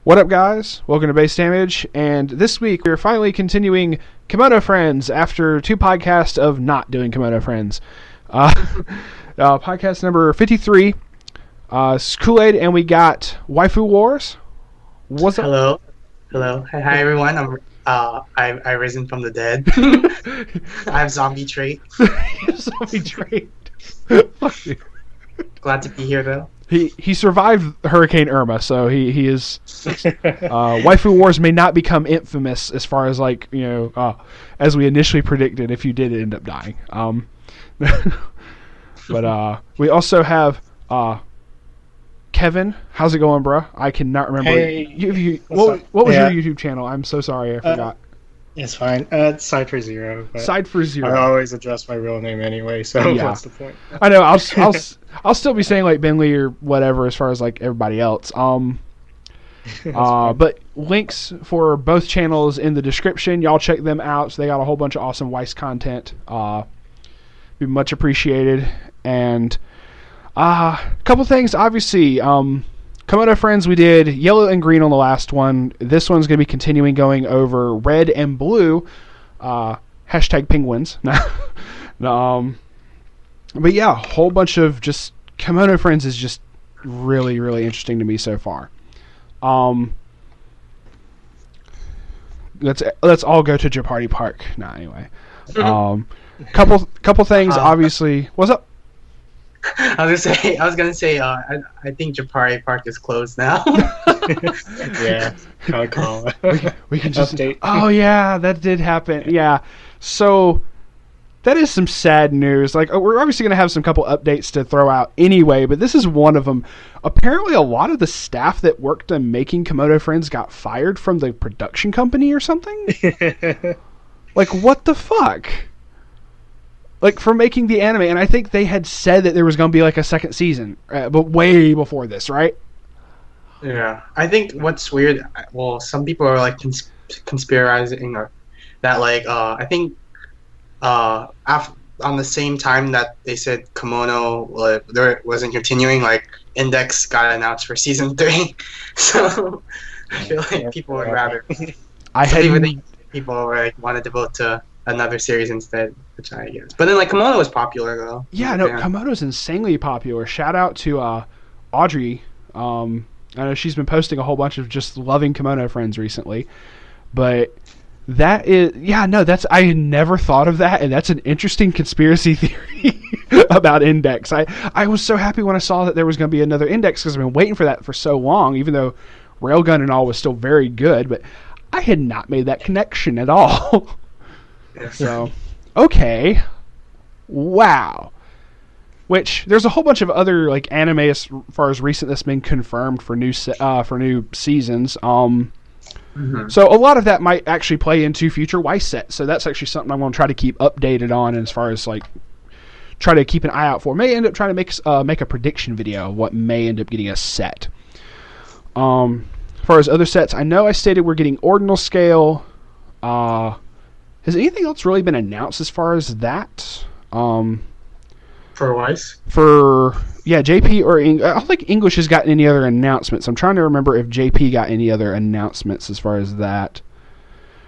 What up, guys? Welcome to Base Damage, and this week we're finally continuing Kemono Friends after two podcasts of not doing Kemono Friends. Podcast number 53, Kool-Aid, and we got Waifu Wars. What's up? Hello. Hi, everyone. I've risen from the dead. I have zombie trait. Zombie trait. Fuck you. Glad to be here, though. He survived Hurricane Irma, so he is. Waifu Wars may not become infamous as far as as we initially predicted if you did end up dying. But we also have Kevin. How's it going, bro? I cannot remember. Hey, what was your YouTube channel? I'm so sorry, I forgot. It's fine. It's Side for Zero. Side for Zero. I always adjust my real name anyway, so what's the point? I know. I'll still be saying like Bentley or whatever as far as like everybody else. But links for both channels in the description. Y'all check them out. So they got a whole bunch of awesome Weiss content. Be much appreciated. And a couple things. Obviously, Kemono Friends, we did yellow and green on the last one. This one's going to be continuing going over red and blue. Hashtag penguins. But yeah, a whole bunch of just Kemono Friends is just really, really interesting to me so far. Let's all go to Jeopardy Park. Nah, anyway. Couple things, obviously. What's up? I was gonna say. I think Jeopardy Park is closed now. Yeah, I'll call. We can just update. Oh yeah, that did happen. Yeah, so that is some sad news. Like, we're obviously gonna have some couple updates to throw out anyway, but this is one of them. Apparently, a lot of the staff that worked on making Kemono Friends got fired from the production company or something. Like, what the fuck? Like, for making the anime, and I think they had said that there was going to be like a second season, but way before this, right? Yeah, I think what's weird. Well, some people are like conspiring that I think on the same time that they said Kemono there wasn't continuing, like Index got announced for season 3, so I feel like people would rather. People were wanted to vote to another series instead, which I guess. But then Kemono was popular though. Yeah, no, Kemono's insanely popular. Shout out to Audrey. I know she's been posting a whole bunch of just loving Kemono Friends recently. But that is I had never thought of that, and that's an interesting conspiracy theory about Index. I was so happy when I saw that there was going to be another Index because I've been waiting for that for so long, even though Railgun and all was still very good, but I had not made that connection at all. So, okay, wow. Which there's a whole bunch of other anime as far as recent that's been confirmed for new seasons. So a lot of that might actually play into future Weiss sets. So that's actually something I'm going to try to keep updated on, as far as try to keep an eye out for. May end up trying to make a prediction video of what may end up getting a set. As far as other sets, I know I stated we're getting ordinal scale. Has anything else really been announced as far as that? For Weiss? JP or I don't think English has gotten any other announcements. I'm trying to remember if JP got any other announcements as far as that.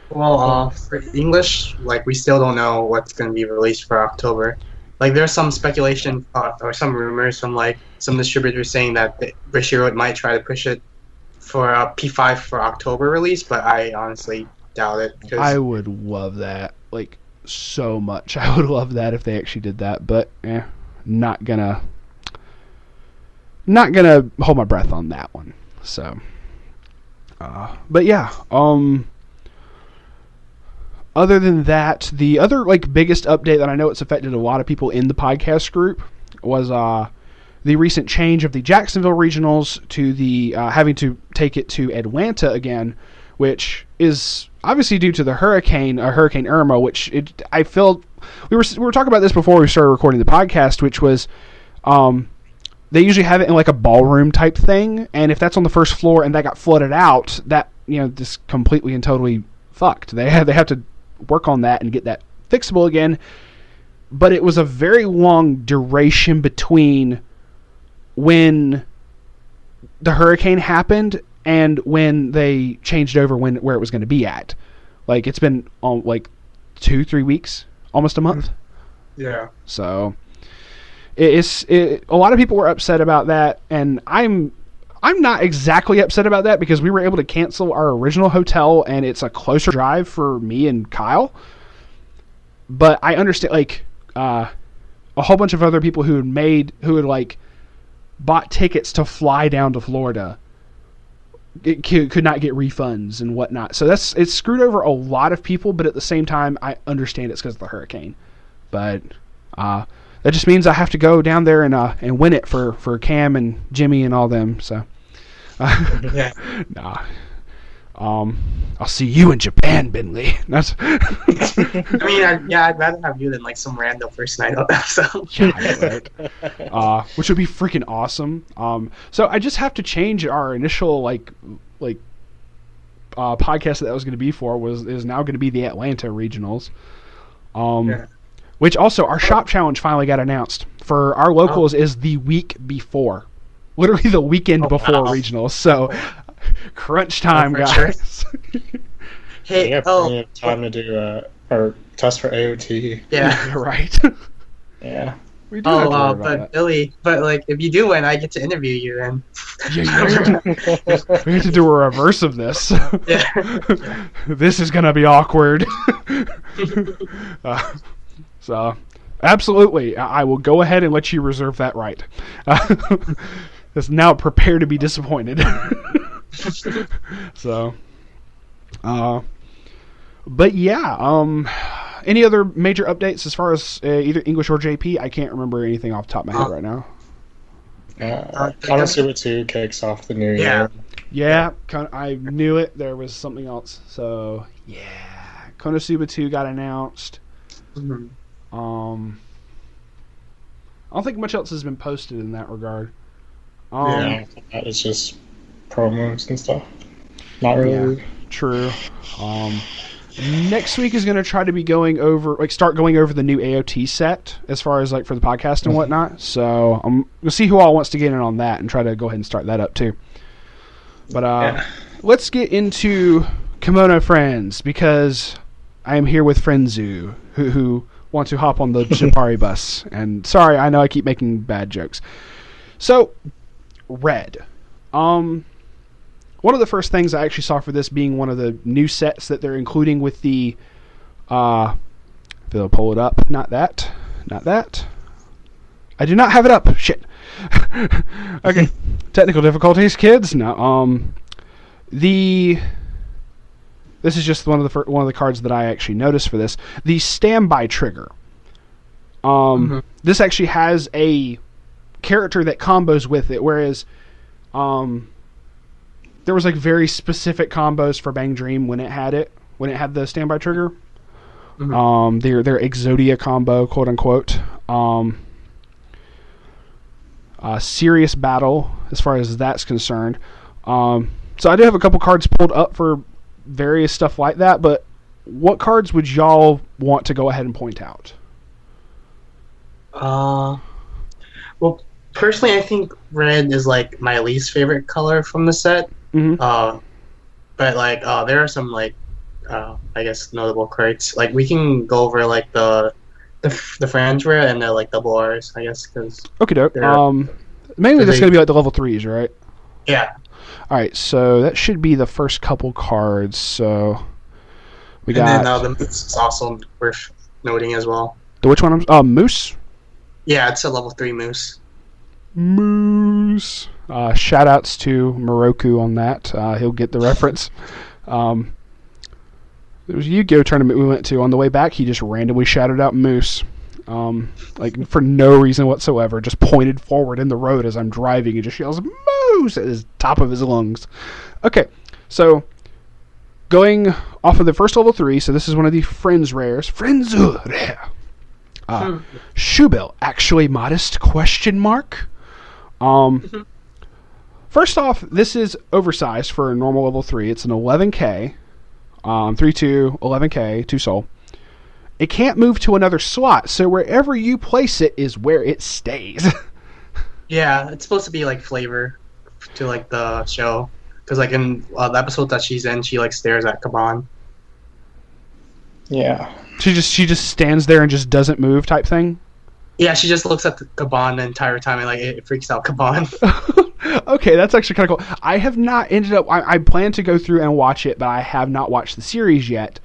Well, for English, we still don't know what's going to be released for October. There's some speculation or some rumors from some distributors saying that Bushiroad might try to push it for a P5 for October release, but I honestly doubt it. I would love that, so much. I would love that if they actually did that, but not gonna hold my breath on that one. So, but yeah. Other than that, the other biggest update that I know it's affected a lot of people in the podcast group was the recent change of the Jacksonville regionals to the having to take it to Atlanta again, which is obviously due to the Hurricane Irma, which I feel we were talking about this before we started recording the podcast, which was they usually have it in a ballroom type thing, and if that's on the first floor and that got flooded out, that just completely and totally fucked. They have to work on that and get that fixable again. But it was a very long duration between when the hurricane happened and when they changed over where it was going to be at. Like, it's been like 2-3 weeks, almost a month. Yeah. So a lot of people were upset about that, and I'm not exactly upset about that because we were able to cancel our original hotel, and it's a closer drive for me and Kyle. But I understand, like, a whole bunch of other people who had like bought tickets to fly down to Florida could not get refunds and whatnot. So it's screwed over a lot of people, but at the same time, I understand it's because of the hurricane. But that just means I have to go down there and win it for Cam and Jimmy and all them. So Yeah. nah. I'll see you in Japan, Bentley. That's I mean, I'd rather have you than like some random first night out. So yeah, right. Which would be freaking awesome. So I just have to change our initial podcast that was going to be is now going to be the Atlanta regionals. Yeah. Which also our shop challenge finally got announced for our locals is the week before, literally the weekend before regionals. So crunch time, guys. Sure. Hey, we have plenty of time to do our test for AOT. Yeah. Right. Yeah. We do have to worry about but that. Billy, like if you do win, I get to interview you then. Yeah, we have to do a reverse of this. Yeah. This is gonna be awkward. So, absolutely, I will go ahead and let you reserve that right. Just now prepare to be disappointed. So, but yeah, any other major updates as far as either English or JP? I can't remember anything off the top of my head right now. Konosuba 2 kicks off the new year. Yeah, I knew it. There was something else. So, yeah, Konosuba 2 got announced. Mm-hmm. I don't think much else has been posted in that regard. It's just promos and stuff. Not really. Yeah, true. Next week is going to try to be start going over the new AOT set as far as for the podcast and whatnot. So I'm going to see who all wants to get in on that and try to go ahead and start that up too. But let's get into Kemono Friends because I am here with Friendzu who want to hop on the Shibari bus. And sorry, I know I keep making bad jokes. So, Red. One of the first things I actually saw for this being one of the new sets that they're including with the, if they'll pull it up, not that. I do not have it up. Shit. Okay. Technical difficulties, kids. No. This is just one of the cards that I actually noticed for this. The standby trigger. This actually has a character that combos with it, whereas there was very specific combos for Bang Dream when it had the standby trigger. Their Exodia combo, quote unquote. Serious battle as far as that's concerned. So I do have a couple cards pulled up for various stuff like that, but what cards would y'all want to go ahead and point out? Well, personally, I think red is my least favorite color from the set. Mm-hmm. But there are some I guess notable cards. We can go over the Friends rare and the double R's, I guess, because okie doke. Mainly that's going to be the level 3s, right? Yeah. All right, so that should be the first couple cards. So we got. And then the Moose is also worth noting as well. The which one? Moose. Yeah, it's a level 3 Moose. Moose. Shout outs to Moroku on that. He'll get the reference. There was a Yu-Gi-Oh tournament we went to. On the way back, he just randomly shouted out Moose. For no reason whatsoever. Just pointed forward in the road as I'm driving and just yells Moose at the top of his lungs. Okay, so going off of the first level 3, so this is one of the Friends rares. Friends rare. Shubil, actually modest, question mark. First off, this is oversized for a normal level 3. It's an 11k, 3/2, 11k, 2 soul. It can't move to another slot, so wherever you place it is where it stays. Yeah, it's supposed to be flavor to the show. because like in the episode that she's in, she like stares at Kaban. Yeah. She just stands there and just doesn't move type thing. Yeah, she just looks at the Kaban the entire time and like it freaks out Kaban. Okay, that's actually kind of cool. I have not ended up. I plan to go through and watch it, but I have not watched the series yet.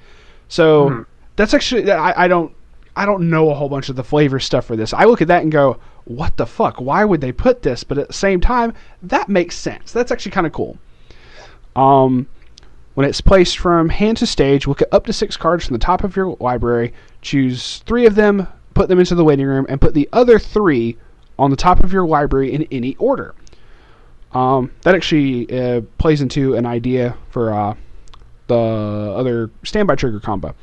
So that's actually I don't know a whole bunch of the flavor stuff for this. I look at that and go, what the fuck? Why would they put this? But at the same time, that makes sense. That's actually kind of cool. When it's placed from hand to stage, look at up to 6 cards from the top of your library. Choose 3 of them, put them into the waiting room, and put the other 3 on the top of your library in any order. That actually plays into an idea for the other standby trigger combo.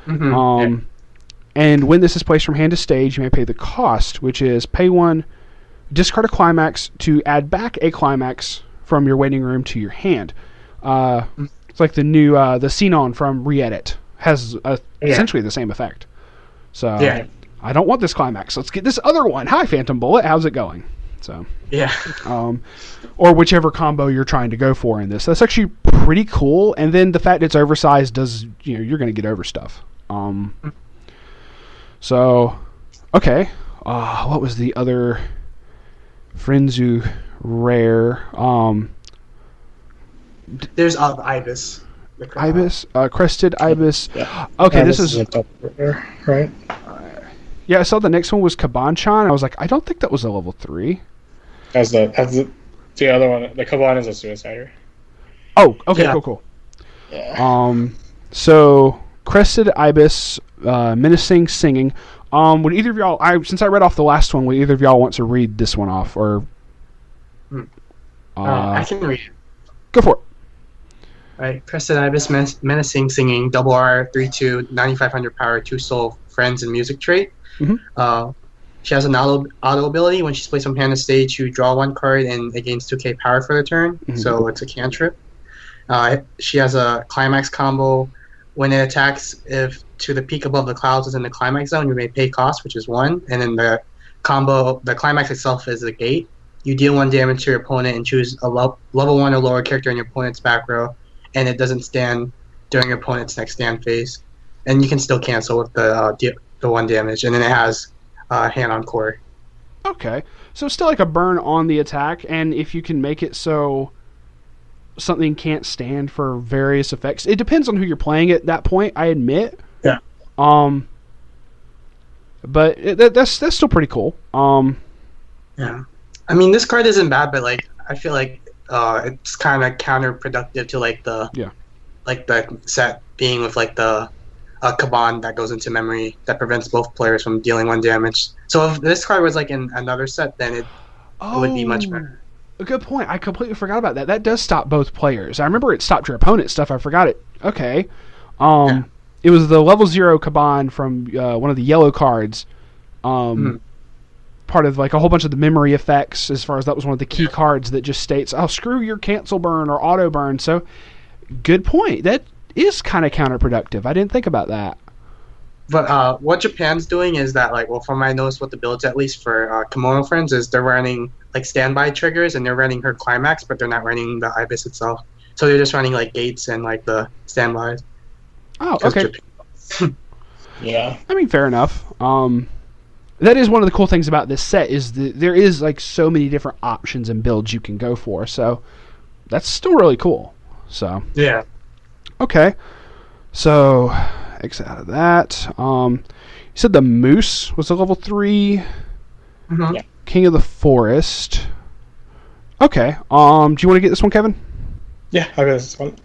And when this is placed from hand to stage, you may pay the cost, which is pay 1, discard a climax to add back a climax from your waiting room to your hand. It's like the new the Xenon from Re-Edit has essentially the same effect. So I don't want this climax. Let's get this other one. Hi, Phantom Bullet. How's it going? So or whichever combo you're trying to go for in this. That's actually pretty cool. And then the fact it's oversized does you're going to get over stuff. So okay, what was the other Frenzu rare? There's Ibis. Ibis, crested Ibis. Yeah. Okay, this is a double rare, right? Yeah, I saw the next one was Kaban-chan. I was like, I don't think that was a level 3. As the other one, the Kaban is a suicider. Oh, okay, Yeah. cool. Yeah. So crested Ibis, menacing singing. Would either of y'all? Since I read off the last one, would either of y'all want to read this one off, or? I can read it. Go for it. Right, Crested Ibis, menacing singing, double R, 3/2, 9500 power, 2 soul, friends and music trait. She has an auto ability. When she's placed from hand to stage, you draw 1 card and it gains 2k power for the turn. So it's a cantrip. She has a climax combo. When it attacks, if to the peak above the clouds is in the climax zone, you may pay cost, which is 1. And then the climax itself is the gate. You deal 1 damage to your opponent and choose a level 1 or lower character in your opponent's back row, and it doesn't stand during your opponent's next stand phase. And you can still cancel with the 1 damage, and then it has hand on core. Okay, so still like a burn on the attack, and if you can make it so something can't stand for various effects, it depends on who you're playing at that point, I admit. Yeah. But that's still pretty cool. Yeah. I mean, this card isn't bad, but like I feel like it's kind of counterproductive to like the set being with like the Kaban that goes into memory that prevents both players from dealing 1 damage. So if this card was like in another set, then it would be much better. A good point. I completely forgot about that. That does stop both players. I remember it stopped your opponent stuff. I forgot it. Okay. It was the level 0 Kaban from one of the yellow cards. Part of like a whole bunch of the memory effects, as far as that was one of the key cards that just states, oh, screw your cancel burn or auto burn. So good point. That is kind of counterproductive. I didn't think about that. But what Japan's doing is that, like, well, from my notes, what the builds at least for Kemono Friends is they're running like standby triggers and they're running her climax, but they're not running the Ibis itself. So they're just running like gates and like the standbys. Oh, okay. Yeah. I mean, fair enough. That is one of the cool things about this set is there is like so many different options and builds you can go for. So that's still really cool. So yeah. Okay. So exit out of that. You said the Moose was a level 3. Yeah. King of the Forest. Okay. Do you want to get this one, Kevin? Yeah, I'll get this one.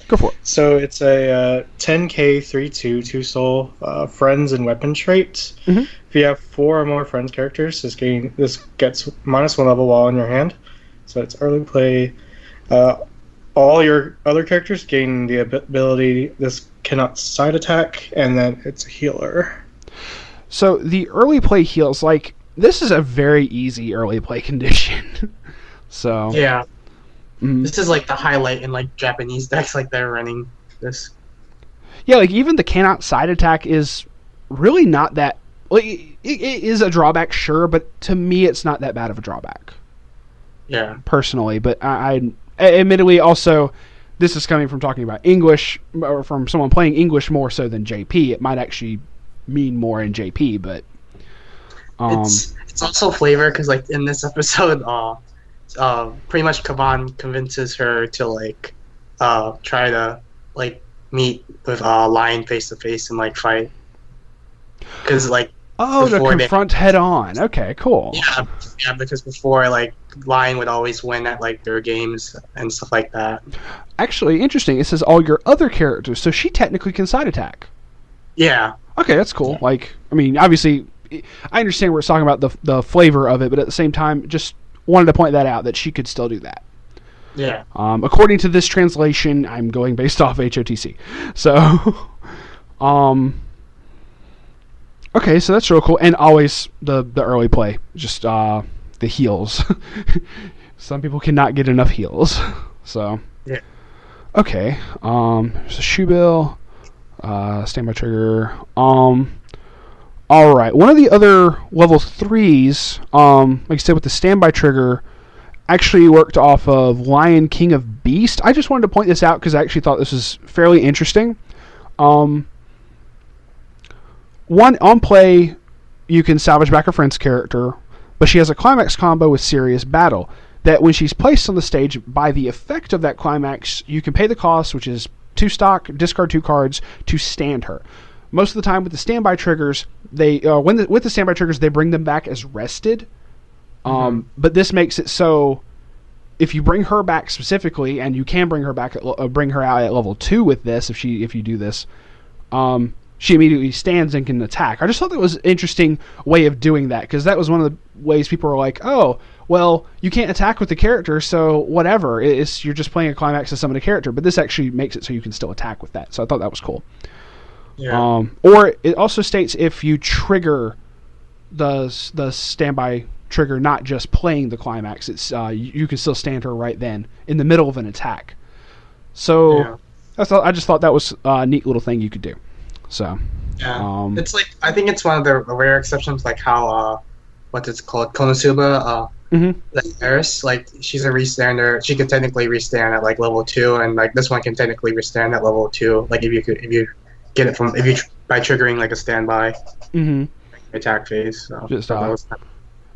Go for it. So it's a 10k 3/2 2 soul friends and weapon trait. If you have 4 or more friends characters, this gets -1 level while in your hand. So it's early play. All your other characters gain the ability. This cannot side attack, and then it's a healer. So the early play heals, like this is a very easy early play condition. So yeah. This is like the highlight in like Japanese decks, like they're running this. Yeah, like even the cannot side attack is really not that. Like, it is a drawback, sure, but to me, it's not that bad of a drawback. Yeah. Personally, but admittedly, also, this is coming from talking about English, or from someone playing English more so than JP. It might actually mean more in JP, but it's also flavor because like in this episode, pretty much Kavan convinces her to like try to like meet with Lion face to face and like fight because like to confront head on. Okay, cool. Yeah, because before like Lion would always win at like their games and stuff like that. Actually, interesting. It says all your other characters, so she technically can side attack. Yeah. Okay, that's cool. Like, I mean, obviously, I understand we're talking about the flavor of it, but at the same time, just wanted to point that out that she could still do that. Yeah. According to this translation, I'm going based off HOTC. So, okay, so that's real cool. And always the early play, just the heals. Some people cannot get enough heals. So, yeah. Okay. There's a shoe bill. Standby trigger. All right. One of the other level 3s, like I said, with the standby trigger, actually worked off of Lion King of Beast. I just wanted to point this out because I actually thought this was fairly interesting. One, on play, you can salvage back a friend's character, but she has a climax combo with Serious Battle. That when she's placed on the stage, by the effect of that climax, you can pay the cost, which is 2 stock, discard 2 cards, to stand her. Most of the time with the standby triggers, with the standby triggers, they bring them back as rested. But this makes it so if you bring her back specifically, and you can bring her back, bring her out at level 2 with this, if you do this, she immediately stands and can attack. I just thought that was an interesting way of doing that, because that was one of the ways people were like, oh, well, you can't attack with the character, so whatever. You're just playing a climax to summon a character, but this actually makes it so you can still attack with that. So I thought that was cool. Yeah. Or it also states if you trigger the standby trigger, not just playing the climax, it's you can still stand her right then in the middle of an attack. So Yeah. I just thought that was a neat little thing you could do. So yeah, it's like I think it's one of the rare exceptions, like how what's it called, Konosuba, like Eris, like she's a restander. She could technically restand at like level 2, and like this one can technically restand at level 2. Like if you get it from by triggering like a standby attack phase. So just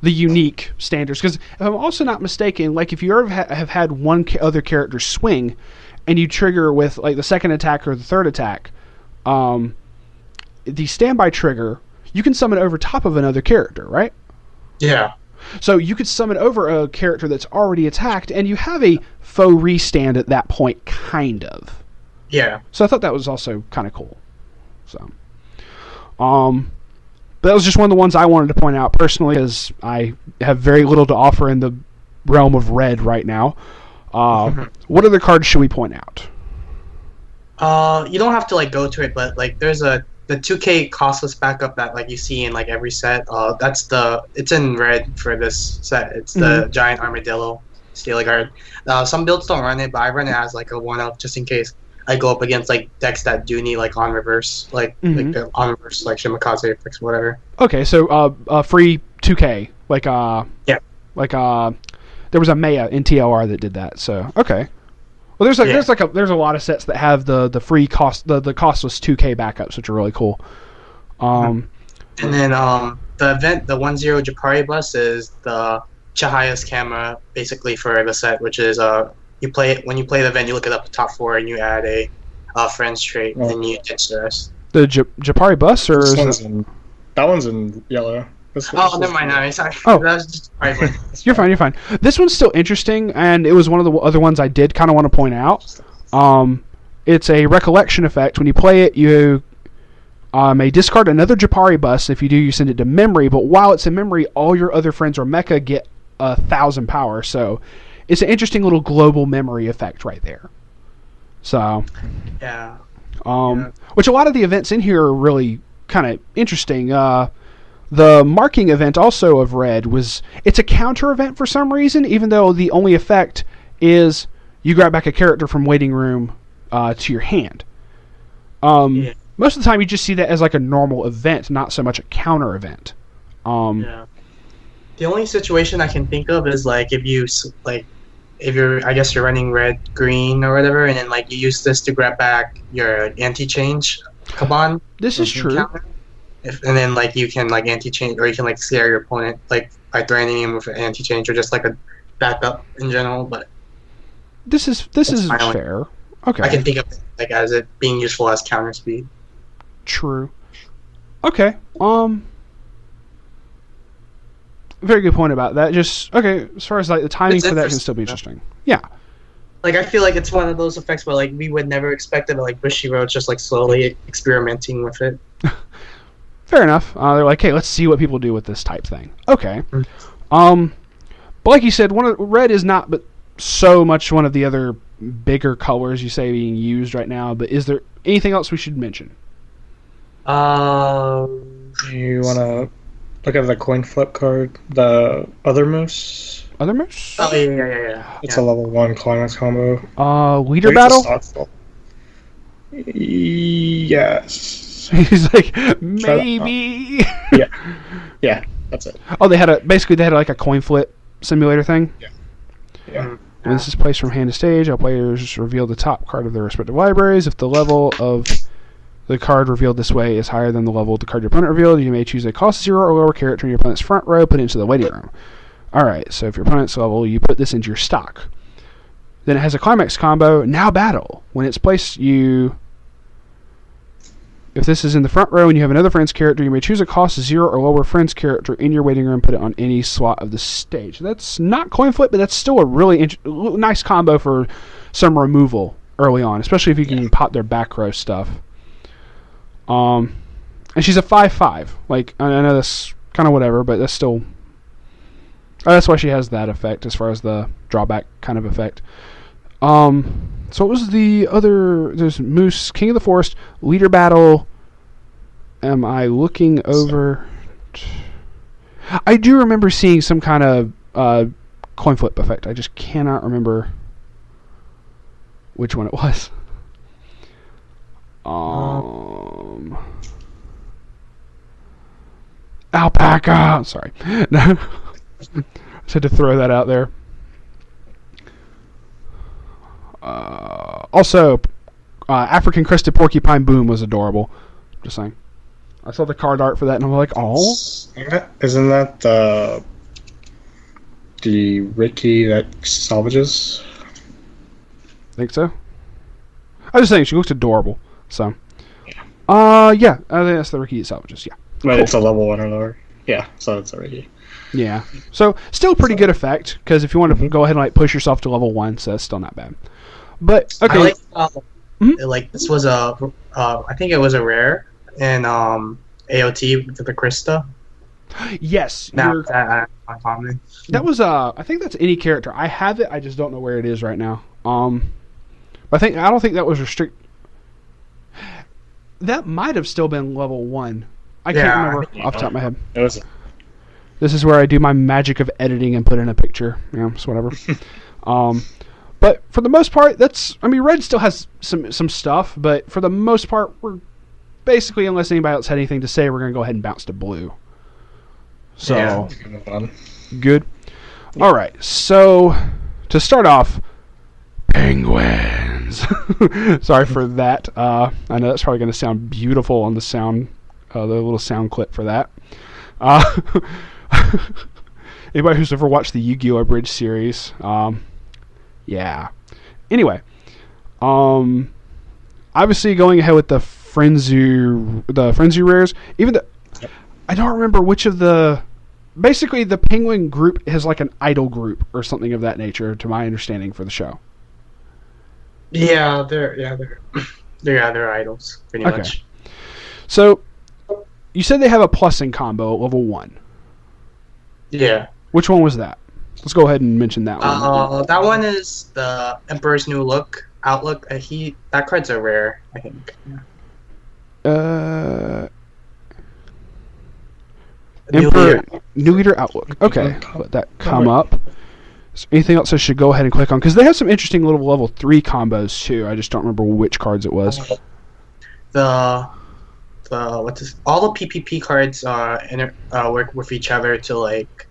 the unique standards, because if I'm also not mistaken, like if you ever have had one other character swing, and you trigger with like the second attack or the third attack, the standby trigger, you can summon over top of another character, right? Yeah. So you could summon over a character that's already attacked, and you have a faux restand at that point, kind of. Yeah. So I thought that was also kind of cool. So, but that was just one of the ones I wanted to point out personally, because I have very little to offer in the realm of red right now. What other cards should we point out? You don't have to like go to it, but like there's the 2K costless backup that like you see in like every set. It's in red for this set. It's the giant armadillo stealing guard. Some builds don't run it, but I run it as like a 1-up just in case I go up against like decks that do need like on reverse, like the on reverse like Shimakaze effects, whatever. Okay, so free 2K, like yeah, like there was a Maya in TLR that did that. So okay. Well, there's a lot of sets that have the free cost, the costless 2K backups, which are really cool. And then the event, the 1-0 Japari bus is the Chahaya's camera basically for the set, which is you play it when you play the event, you look it up the top 4 and you add a friend's trait and you ditch the rest. The Japari bus, or that one's in yellow. Never mind. No, sorry. Oh, that was just You're fine. This one's still interesting, and it was one of the other ones I did kind of want to point out. It's a recollection effect. When you play it, you may discard another Japari bus. If you do, you send it to memory. But while it's in memory, all your other friends or mecha get 1,000 power. So it's an interesting little global memory effect right there. So yeah. Which a lot of the events in here are really kind of interesting. The marking event also of red it's a counter event for some reason, even though the only effect is you grab back a character from waiting room to your hand. Most of the time you just see that as like a normal event, not so much a counter event. Yeah. The only situation I can think of is like if you like if you're, I guess you're running red, green, or whatever, and then like you use this to grab back your anti-change Kaban. This is true. Counter. And then like you can like anti-change, or you can like scare your opponent like by threatening him with an anti-change, or just like a backup in general. But this is fair. Okay. I can think of it like as it being useful as counter speed. True. Okay. Very good point about that. Just okay. As far as like the timing for that can still be interesting. Yeah. Like I feel like it's one of those effects where like we would never expect it, but like Bushiroad's just like slowly experimenting with it. Fair enough. They're like, hey, let's see what people do with this type thing. Okay. But like you said, red is not but so much one of the other bigger colors you say being used right now. But is there anything else we should mention? You want to look at the coin flip card, the Other Moose? Other moves? Oh yeah. It's a level 1 climax combo. Leader battle? Yes. He's like, maybe. Yeah, that's it. Oh, they had like a coin flip simulator thing? Yeah. When this is placed from hand to stage, all players reveal the top card of their respective libraries. If the level of the card revealed this way is higher than the level of the card your opponent revealed, you may choose a cost 0 or lower character in your opponent's front row, put it into the waiting room. Alright, so if your opponent's level, you put this into your stock. Then it has a climax combo, now battle. When it's placed, if this is in the front row and you have another friend's character, you may choose a cost 0 or lower friend's character in your waiting room, put it on any slot of the stage. That's not coin flip, but that's still a really nice combo for some removal early on, especially if you can pop their back row stuff. And she's a 5/5. Like, I know that's kind of whatever, but that's still... that's why she has that effect as far as the drawback kind of effect. So what was the other... There's Moose, King of the Forest, Leader Battle. Am I looking over... I do remember seeing some kind of coin flip effect. I just cannot remember which one it was. Alpaca! Sorry. Just had to throw that out there. Also, African Crested Porcupine Boom was adorable. Just saying. I saw the card art for that and I'm like, oh. Isn't that the Ricky that salvages? Think so? I was just saying, she looks adorable. So, yeah, I think that's the Ricky that salvages, yeah. But cool. It's a level 1 or lower. Yeah, so it's a Ricky. Yeah. So, still pretty good effect, because if you want to go ahead and like push yourself to level 1, so that's still not bad. But, okay. I like, this was I think it was a rare in AOT with the Krista. Yes. That was, I think that's any character. I have it, I just don't know where it is right now. I don't think that was restricted. That might have still been level 1. I can't remember off the top of my head. It was. This is where I do my magic of editing and put in a picture. Yeah, it's whatever. But for the most part, Red still has some stuff, but for the most part, we're basically, unless anybody else had anything to say, we're going to go ahead and bounce to blue. So, yeah, it's kind of fun. Good. All right, so to start off, penguins. Sorry for that. I know that's probably going to sound beautiful on the sound, the little sound clip for that. Anybody who's ever watched the Yu-Gi-Oh! Abridged series, yeah. Anyway, obviously going ahead with the Frenzy rares. Even I don't remember which of the. Basically, the penguin group has like an idol group or something of that nature, to my understanding, for the show. Yeah, they're idols pretty much. So, you said they have a plussing combo at level 1. Yeah. Which one was that? Let's go ahead and mention that one. That one is the Emperor's New Outlook. That card's a rare, I think. New Leader Outlook. Okay, let that come up. Is there anything else I should go ahead and click on? Because they have some interesting little level 3 combos too. I just don't remember which cards it was. All the PPP cards work with each other to like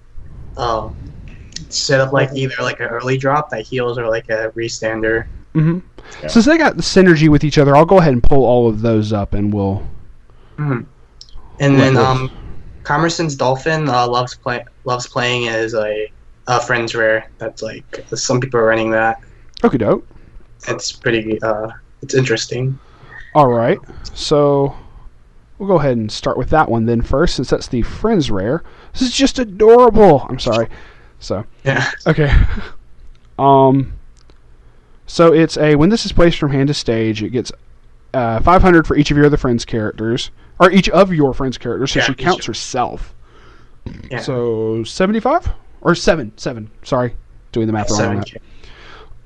set up like either like an early drop that heals or like a restander. Mm-hmm. Yeah. Since they got the synergy with each other, I'll go ahead and pull all of those up, and we'll. And then Commerson's Dolphin loves playing as a friends rare. That's like some people are running that. Okie doke. It's pretty. It's interesting. All right, so we'll go ahead and start with that one then first, since that's the friends rare. This is just adorable. I'm sorry. So Yeah. okay. So it's when this is placed from hand to stage, it gets 500 for each of your other friends' characters, or each of your friends' characters, so she counts herself. Yeah. So 75 or 7. Sorry, doing the math wrong on that. 7K.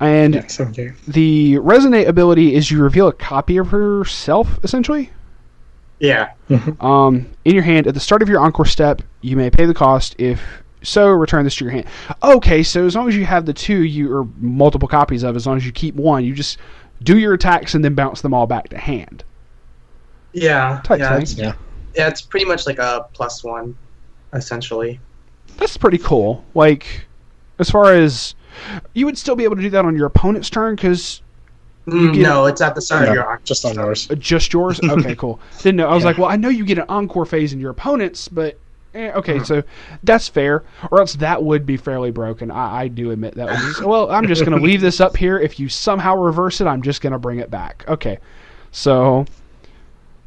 And 7K. the resonate ability is you reveal a copy of herself, essentially. Yeah. In your hand at the start of your encore step, you may pay the cost. If so, return this to your hand. Okay, so as long as you have the two, or multiple copies of, as long as you keep one, you just do your attacks and then bounce them all back to hand. Yeah. Type Yeah. thing. It's pretty much like a +1, essentially. That's pretty cool. Like, as far as you would still be able to do that on your opponent's turn, because No, it's at the start of your encore. Just on yours. just yours. Okay, cool. Didn't know. I was like, well, I know you get an encore phase in your opponent's, but okay, so that's fair. Or else that would be fairly broken. I do admit that. Well, I'm just going to leave this up here. If you somehow reverse it, I'm just going to bring it back. Okay, so.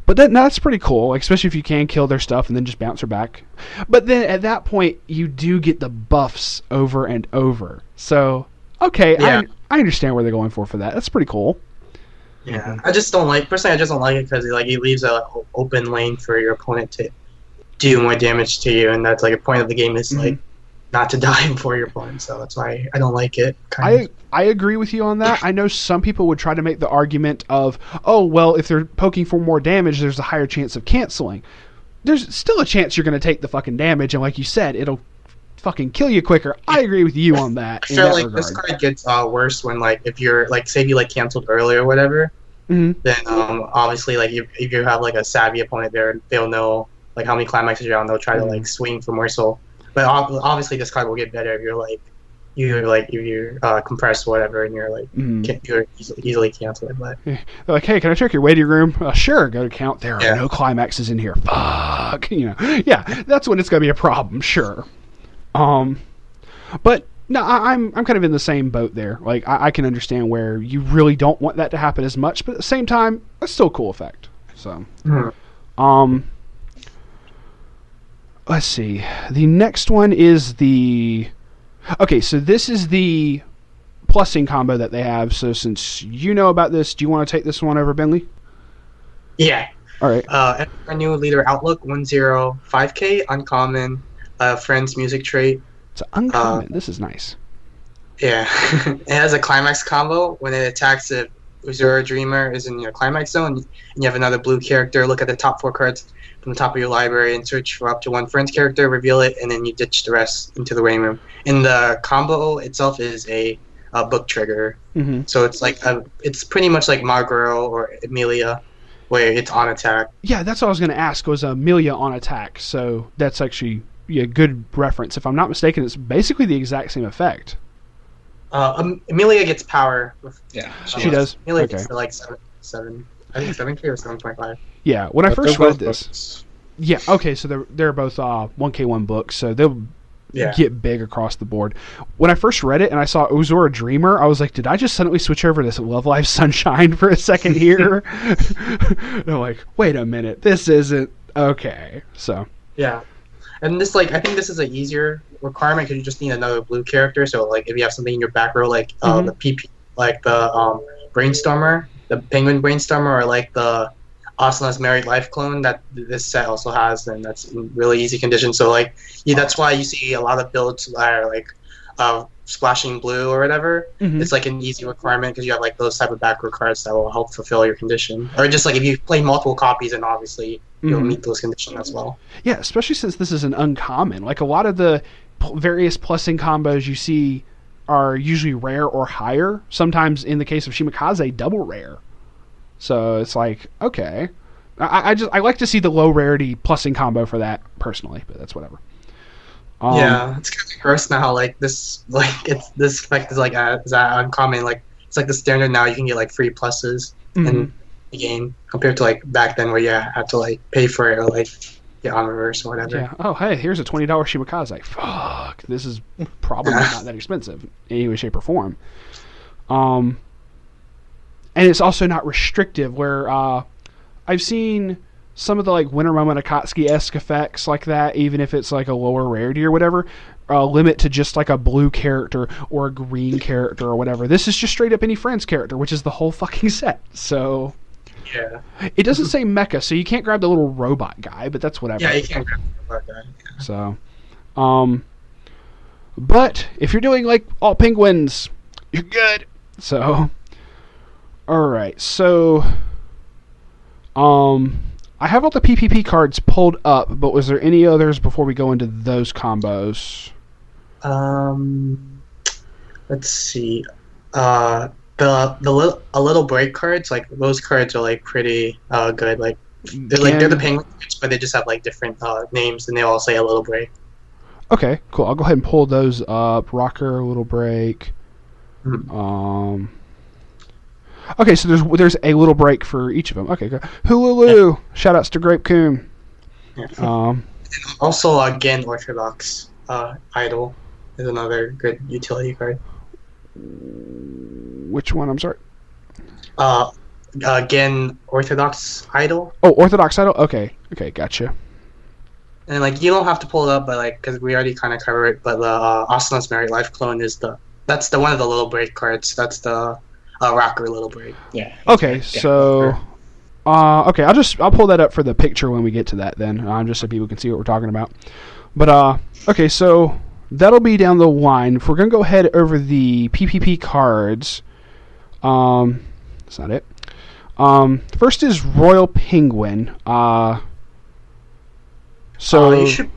But that's pretty cool, like, especially if you can kill their stuff and then just bounce her back. But then at that point, you do get the buffs over and over. So, okay, Yeah. I understand where they're going for that. That's pretty cool. Yeah. I just don't like it because like it leaves a open lane for your opponent to do more damage to you, and that's like a point of the game is like not to die before your opponent. So that's why I don't like it. I agree with you on that. I know some people would try to make the argument of, oh, well, if they're poking for more damage, there's a higher chance of canceling. There's still a chance you're going to take the fucking damage, and like you said, it'll fucking kill you quicker. I agree with you on that. I feel like this card gets worse when, like, if you're, like, say you, like, canceled early or whatever, then obviously, like, if you have, like, a savvy opponent there, they'll know, like, how many climaxes you're on, they'll try to, like, swing for more soul. But obviously this card will get better if you're, like, you're compressed or whatever, and you're like you're easily canceled. But they're like, hey, can I check your waiting room? Sure. Go to count. There are no climaxes in here. Fuck. Yeah, that's when it's gonna be a problem. Sure. But no, I'm kind of in the same boat there. Like, I can understand where you really don't want that to happen as much, but at the same time, that's still a cool effect. So, let's see. The next one is the. Okay, so this is the plussing combo that they have. So since you know about this, do you want to take this one over, Bentley? Yeah. All right. Our new leader outlook 105K uncommon friends music trait. It's uncommon. This is nice. Yeah. It has a climax combo. When it attacks, if Uzura Dreamer is in your climax zone, and you have another blue character, look at the top 4 cards from the top of your library and search for up to one friend's character, reveal it, and then you ditch the rest into the waiting room. And the combo itself is a book trigger. So it's like it's pretty much like Maguro or Emilia, where it's on attack. Yeah, that's what I was going to ask, was Amelia on attack. So that's actually a good reference. If I'm not mistaken, it's basically the exact same effect. Emilia gets power. She does. Emilia gets to like 7. I think 7K or 7.5. Yeah, when I first read this. Yeah, okay, so they're both 1K1 books, so they'll get big across the board. When I first read it and I saw Uzura Dreamer, I was like, did I just suddenly switch over to Love Live Sunshine for a second here? And I'm like, wait a minute, this isn't okay. So yeah, and this, like, I think this is an easier requirement because you just need another blue character. So like if you have something in your back row, like the PP, like the Brainstormer, the Penguin Brainstormer, or like the Asana's Married Life clone that this set also has, then that's in really easy conditions. So like, that's why you see a lot of builds that are like splashing blue or whatever. It's like an easy requirement because you have like those type of back row cards that will help fulfill your condition. Or just like if you play multiple copies, and obviously you'll meet those conditions as well. Yeah, especially since this is an uncommon. Like, a lot of the various plussing combos you see are usually rare or higher. Sometimes in the case of Shimikaze, double rare. So it's like, okay, I like to see the low rarity plussing combo for that personally, but that's whatever. Yeah, it's kind of gross now. How like this, like this effect is like is that uncommon. Like it's like the standard now. You can get like free pluses in the game compared to like back then where you had to like pay for it or like get on reverse or whatever. Yeah. Oh, hey, here's a $20 Shimakaze. Fuck, this is probably not that expensive in any way, shape, or form. And it's also not restrictive. Where I've seen some of the like Winter Moment Akatsuki-esque effects like that, even if it's like a lower rarity or whatever, limit to just like a blue character or a green character or whatever. This is just straight up any Friends character, which is the whole fucking set. So yeah, it doesn't say mecha, so you can't grab the little robot guy, but that's whatever. Yeah, you can't grab the robot guy. Yeah. So, but if you're doing like all penguins, you're good. So, all right. So, I have all the PPP cards pulled up, but was there any others before we go into those combos? Let's see. A little break cards, like those cards are like pretty good. Like they're the penguin cards, but they just have like different names, and they all say a little break. Okay, cool. I'll go ahead and pull those up. Rocker, little break. Okay, so there's a little break for each of them. Okay, good. Hululu. Yeah. Shoutouts to Grape-kun. Yeah. And also, again, Orthodox Idol is another good utility card. Which one? I'm sorry. Again, Orthodox Idol. Oh, Orthodox Idol. Okay, gotcha. And like you don't have to pull it up, but like because we already kind of covered it. But the Asana's Married Life clone is that's the one of the little break cards. That's the rocker little break. Yeah. Okay, so okay, I'll pull that up for the picture when we get to that then. Just so people can see what we're talking about. But okay, so that'll be down the line. If we're gonna go ahead over the PPP cards, that's not it. First is Royal Penguin. So you should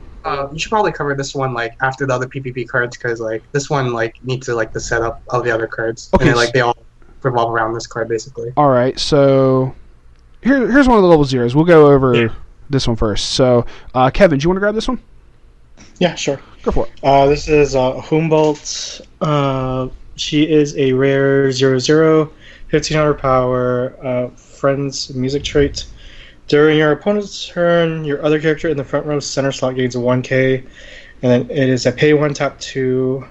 probably cover this one like after the other PPP cards because like this one like needs to like the setup of the other cards. Okay, and like they all revolve around this card basically. All right, so here's one of the level zeros. We'll go over this one first. So Kevin, do you want to grab this one? Yeah, sure. Go for it. This is Humboldt. She is a rare 0/0, 1500 power, Friends music trait. During your opponent's turn, your other character in the front row center slot gains a 1k, and then it is a pay 1 tap 2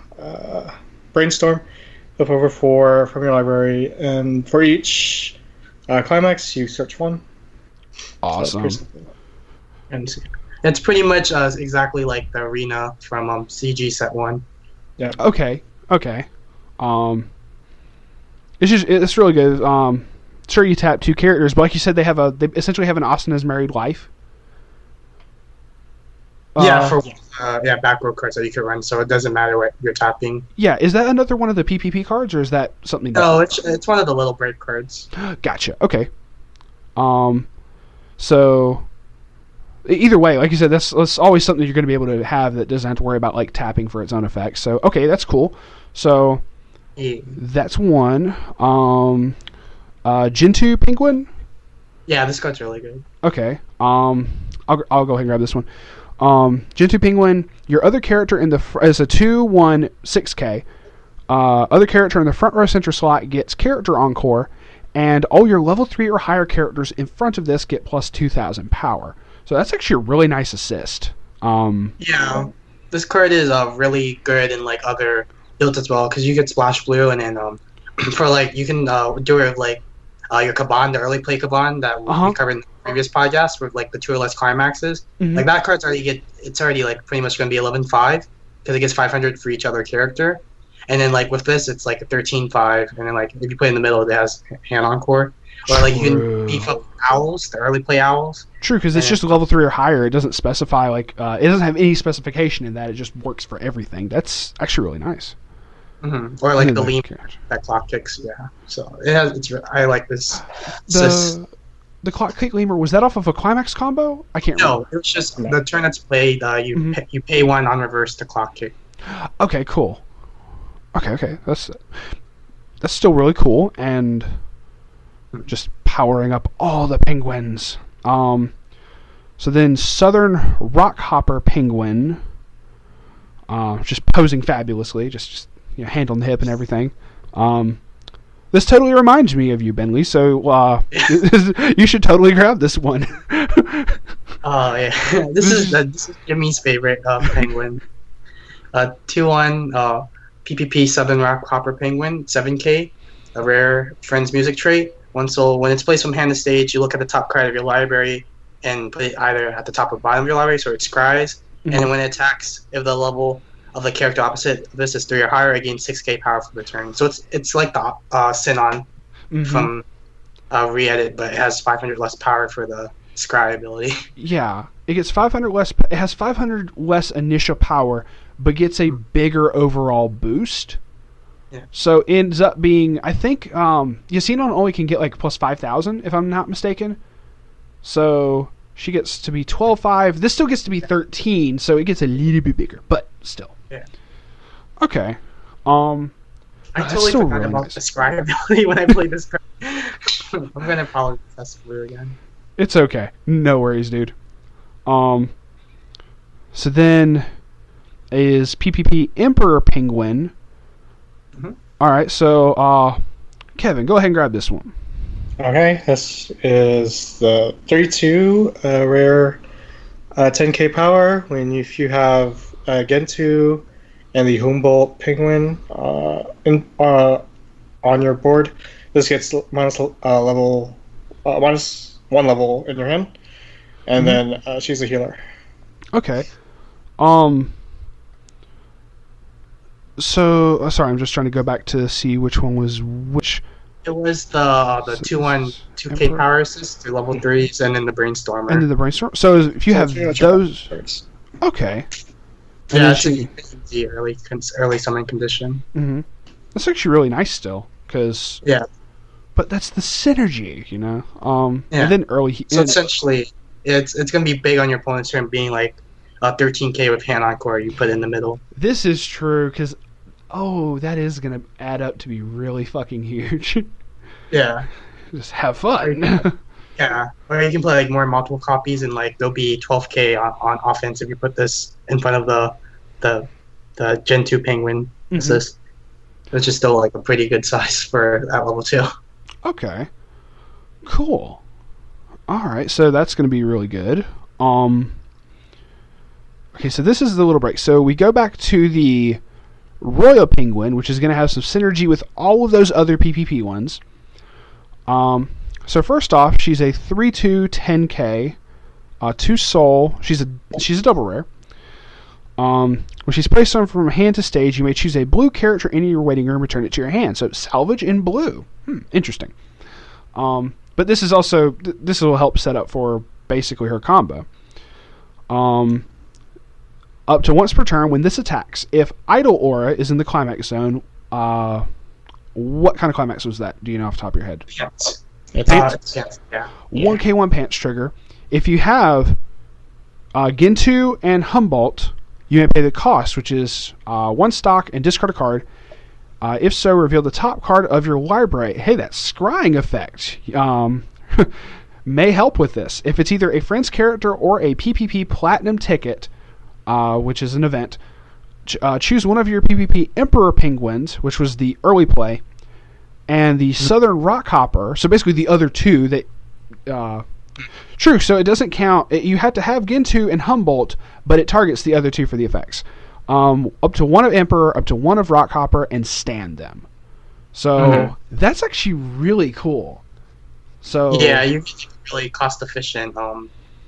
brainstorm. Flip over 4 from your library, and for each climax, you search one. Awesome. And it's pretty much exactly like the arena from CG set 1. Yeah. Okay. It's really good. Sure, you tap 2 characters, but like you said, they essentially have an Asana's Married Life. Back row cards that you can run, so it doesn't matter what you're tapping. Yeah, is that another one of the PPP cards, or is that something different? No, it's one of the little break cards. Gotcha. Okay. So either way, like you said, that's always something you're going to be able to have that doesn't have to worry about like tapping for its own effects. So okay, that's cool. So that's one. Gentoo Penguin. Yeah, this card's really good. Okay. I'll go ahead and grab this one. Gentoo Penguin. Your other character is a 2/1 6k. Other character in the front row center slot gets character encore, and all your level 3 or higher characters in front of this get plus 2,000 power. So that's actually a really nice assist. Yeah, this card is really good in like other builds as well because you get Splash Blue, and then for like you can do it like your Kaban, the early play Kaban that we covered in the previous podcast with like the 2 or less climaxes. Mm-hmm. Like that card's already like pretty much going to be 11/5 because it gets 500 for each other character. And then like with this, it's like a 13/5, and then like if you play in the middle, it has hand encore. Or like you can beef up owls, the early play owls. True, because it's just a level 3 or higher. It doesn't specify like it doesn't have any specification in that. It just works for everything. That's actually really nice. Mm-hmm. Or like the lean that clock kicks, yeah. So I like this. The clock kick lemur, was that off of a climax combo? I can't remember. No, it was just the turn that's played. You pay 1 on reverse to clock kick. Okay, cool. Okay, that's still really cool, and just powering up all the penguins. So then Southern Rockhopper Penguin. just posing fabulously, just hand on the hip and everything. This totally reminds me of you, Bentley. So you should totally grab this one. Oh yeah, this is Jimmy's favorite penguin. 2-1 PPP Southern Rock Hopper Penguin 7K, a rare Friends music trait. 1 soul. When it's placed from hand to stage, you look at the top card of your library and put it either at the top or bottom of your library, so it scries. Mm-hmm. And when it attacks, if the level of the character opposite of this is 3 or higher, it gains 6k power for the turn. So it's like the Sinon from re-edit, but it has 500 less power for the scry ability. Yeah, it gets 500 less. It has 500 less initial power, but gets a bigger overall boost. Yeah. So it ends up being, I think, Sinon only can get like plus 5,000 if I'm not mistaken. So she gets to be 12.5. This still gets to be 13, so it gets a little bit bigger, but still. Yeah. Okay. I totally forgot really about the scry ability when I played this card. I'm gonna probably test blue again. It's okay. No worries, dude. So then is PPP Emperor Penguin. Mm-hmm. All right, so Kevin, go ahead and grab this one. Okay, this is the 32 rare 10k power. If you have Gentoo and the Humboldt Penguin on your board, this gets minus 1 level in your hand, and then she's a healer. Okay. So sorry, I'm just trying to go back to see which one was which. It was the 2-1 2k power assist through level 3s, and then the Brainstormer. And then the Brainstormer. So if you have those, okay. Yeah, it's the early summon condition. Mm-hmm. That's actually really nice still, because but that's the synergy, And then early. So essentially, it's gonna be big on your opponent's turn, being like 13k with hand encore you put in the middle. This is true, because that is gonna add up to be really fucking huge. Yeah. Just have fun. Yeah, or you can play like multiple copies, and like there'll be 12k on offense if you put this in front of the Gen 2 Penguin assist, which is still like a pretty good size for that level 2. Okay, cool. All right, so that's going to be really good. Okay, so this is the little break. So we go back to the Royal Penguin, which is going to have some synergy with all of those other PPP ones. So first off, she's a 3/2 10k, 2 soul. She's a double rare. When she's placed on from hand to stage, you may choose a blue character in your waiting room, return it to your hand. So salvage in blue. Interesting. But this will help set up for basically her combo. Up to once per turn, when this attacks, if Idle Aura is in the climax zone, what kind of climax was that? Do you know off the top of your head? Pants. Pants? Yeah. 1k1 pants trigger. If you have Gentoo and Humboldt, you may pay the cost, which is 1 stock, and discard a card. If so, reveal the top card of your library. Hey, that scrying effect may help with this. If it's either a friend's character or a PPP Platinum ticket, which is an event, choose one of your PPP Emperor Penguins, which was the early play, and the Southern Rock Hopper. So basically the other two that... True, so it doesn't count. You have to have Gentoo and Humboldt, but it targets the other two for the effects. Up to 1 of Emperor, up to 1 of Rock Hopper, and stand them. So that's actually really cool. So yeah, you can really cost efficient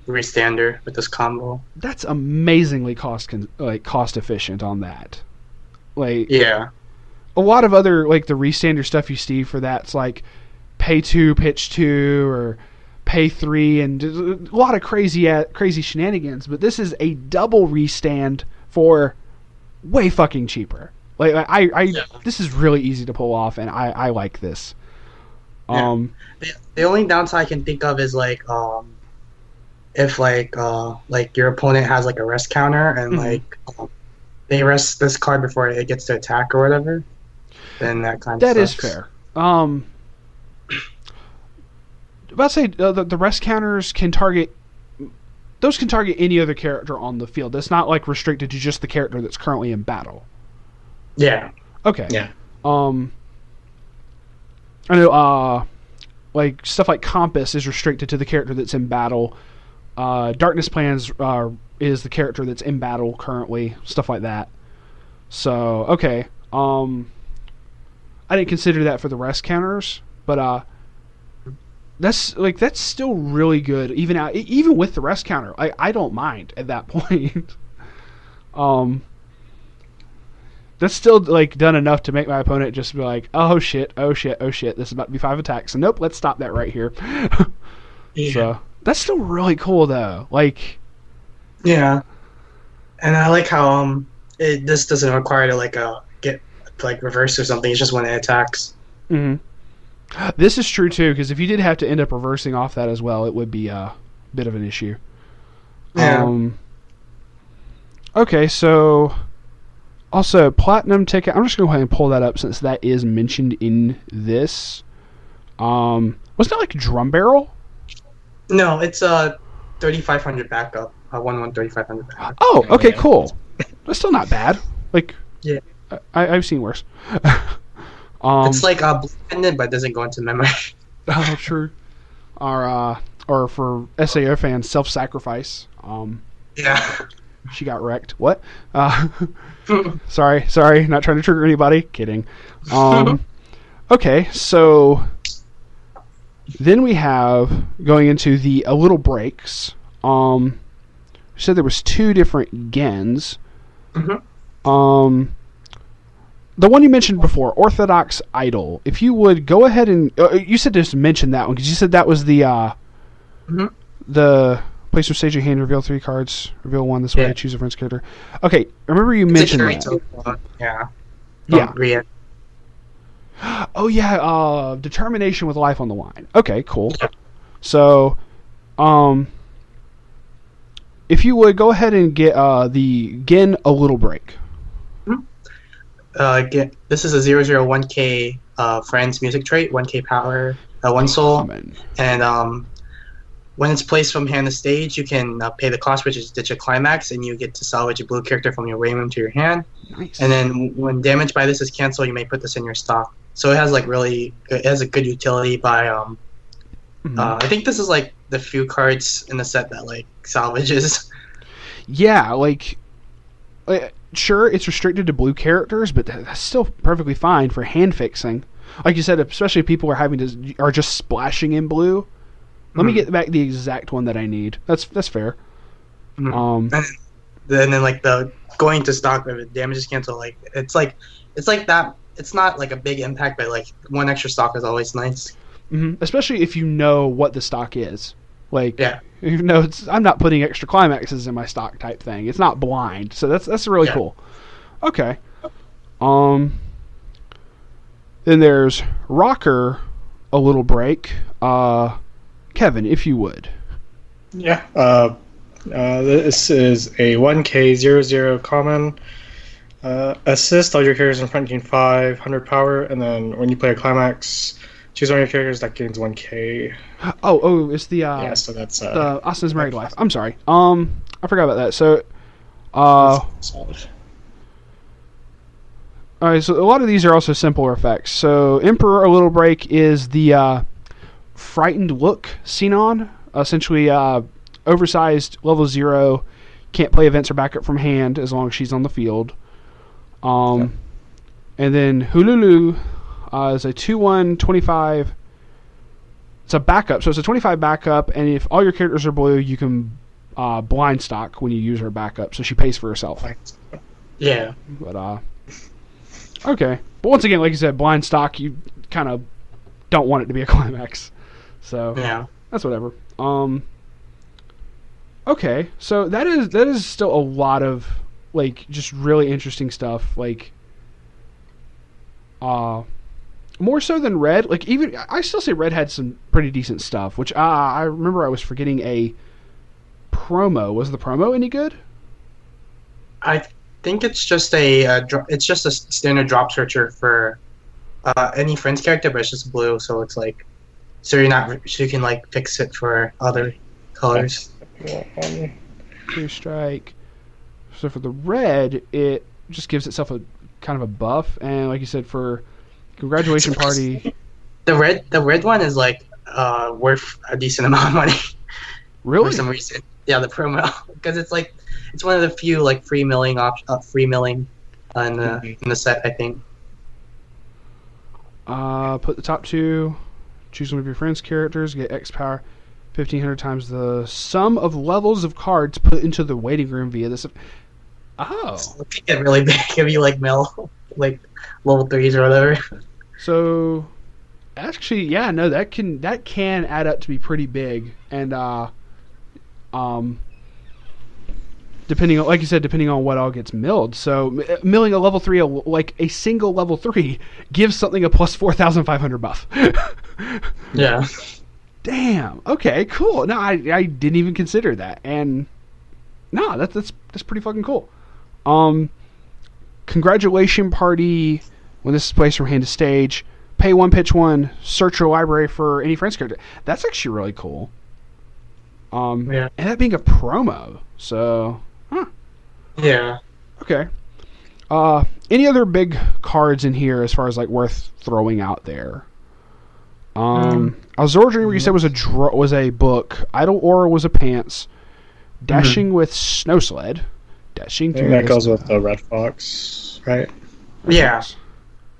restander with this combo. That's amazingly cost efficient on that. Like yeah, a lot of other like the restander stuff you see for that's like pay 2, pitch 2, or pay 3, and a lot of crazy shenanigans. But this is a double restand for way fucking cheaper. This is really easy to pull off, and I like this. The only downside I can think of is like if like your opponent has like a rest counter and they rest this card before it gets to attack or whatever, then that kind of that sucks. Is fair. About to say the rest counters can target those can target any other character on the field. It's not like restricted to just the character that's currently in battle. Yeah. Okay. Yeah. I know, like stuff like Compass is restricted to the character that's in battle. Darkness Plans is the character that's in battle currently. Stuff like that. So okay. I didn't consider that for the rest counters, but that's still really good. Even with the rest counter, I don't mind at that point. That's still like done enough to make my opponent just be like, oh shit, this is about to be 5 attacks. So nope, let's stop that right here. Yeah. So that's still really cool though. Like, yeah, and I like how this doesn't require to get reverse or something. It's just when it attacks. mm-hmm. This is true too, because if you did have to end up reversing off that as well, it would be a bit of an issue. Yeah. Okay, so also Platinum ticket. I'm just going to go ahead and pull that up since that is mentioned in this. Wasn't that like Drum Barrel? No, it's a 3500 backup. 3500 backup. Oh, okay, cool. That's still not bad. Like, yeah, I've seen worse. it's like blended, but doesn't go into memory. Oh, true. Or for SAO fans, Self-Sacrifice. Yeah. She got wrecked. What? Sorry. Not trying to trigger anybody. Kidding. Okay, so then we have going into the a little breaks. We said there was 2 different gens. Mm-hmm. The one you mentioned before, Orthodox Idol. If you would go ahead and you said just mention that one because you said that was the the place where stage your hand, reveal 3 cards, reveal 1 this way, choose a friend's character. Okay, remember you mentioned that. Yeah. Yeah. Oh yeah, determination with life on the line. Okay, cool. So, if you would go ahead and get the Gen a little break. This is a 001K Friends music trait, 1K power, 1 soul, and when it's placed from hand to stage, you can pay the cost, which is Ditch a Climax, and you get to salvage a blue character from your waiting room to your hand. Nice. And then when damage by this is canceled, you may put this in your stock. So it has it has a good utility by I think this is like the few cards in the set that salvages. Yeah, sure, it's restricted to blue characters, but that's still perfectly fine for hand fixing. Like you said, especially if people are just splashing in blue. Let me get back the exact one that I need. That's fair. And then the going to stock if it damages cancel, it's like that. It's not like a big impact, but 1 extra stock is always nice. Mm-hmm. Especially if you know what the stock is. Yeah. You know, I'm not putting extra climaxes in my stock type thing. It's not blind, so that's really cool. Okay. Then there's Rocker, a little break. Kevin, if you would. Yeah. This is a 1K00 common. Assist all your characters in front gain 500 power, and then when you play a climax, choose one of your characters that gains 1K. Oh, it's the so that's the Austin's Married Life. I'm sorry. I forgot about that. So, solid. All right. So a lot of these are also simpler effects. So Emperor, a little break is the frightened look Xenon, essentially oversized level 0, can't play events or backup from hand as long as she's on the field. And then Hululu is a 2/1 25. It's a backup, so it's a 25 backup, and if all your characters are blue, you can blind stock when you use her backup, so she pays for herself. Yeah. But okay, but once again, like you said, blind stock, you kind of don't want it to be a climax, so yeah, that's whatever. Okay, so that is still a lot of just really interesting stuff, more so than Red. Even I still say Red had some pretty decent stuff, which I remember I was forgetting a promo. Was the promo any good? I think it's just a standard drop searcher for any Friends character, but it's just blue, so it's so you can fix it for other colors. Clear strike. So for the red, it just gives itself a kind of a buff, and like you said, for congratulation party. The red one is like worth a decent amount of money. Really? For some reason. Yeah, the promo, because it's one of the few like free milling in the set, I think. Put the top two. Choose one of your friend's characters. Get X power, 1,500 times the sum of levels of cards put into the waiting room via this. Oh. So it get really big if you like mill like level 3s or whatever. So, actually, yeah, no, that can add up to be pretty big, and depending on, like you said, depending on what all gets milled. So, milling a level 3, like a single level 3, gives something a plus 4,500 buff. Yeah. Damn. Okay. Cool. No, I didn't even consider that, and no, that's pretty fucking cool. Congratulation party. When this is placed from hand to stage, pay 1, pitch 1, search your library for any friend's character. That's actually really cool. Yeah. And that being a promo, so, Yeah. Okay. Any other big cards in here as far as like worth throwing out there? Azor Dreamer, you said was a book. Idle Aura was a pants. Dashing with Snow Sled. Dashing I think that goes with the Red Fox, right? Yeah.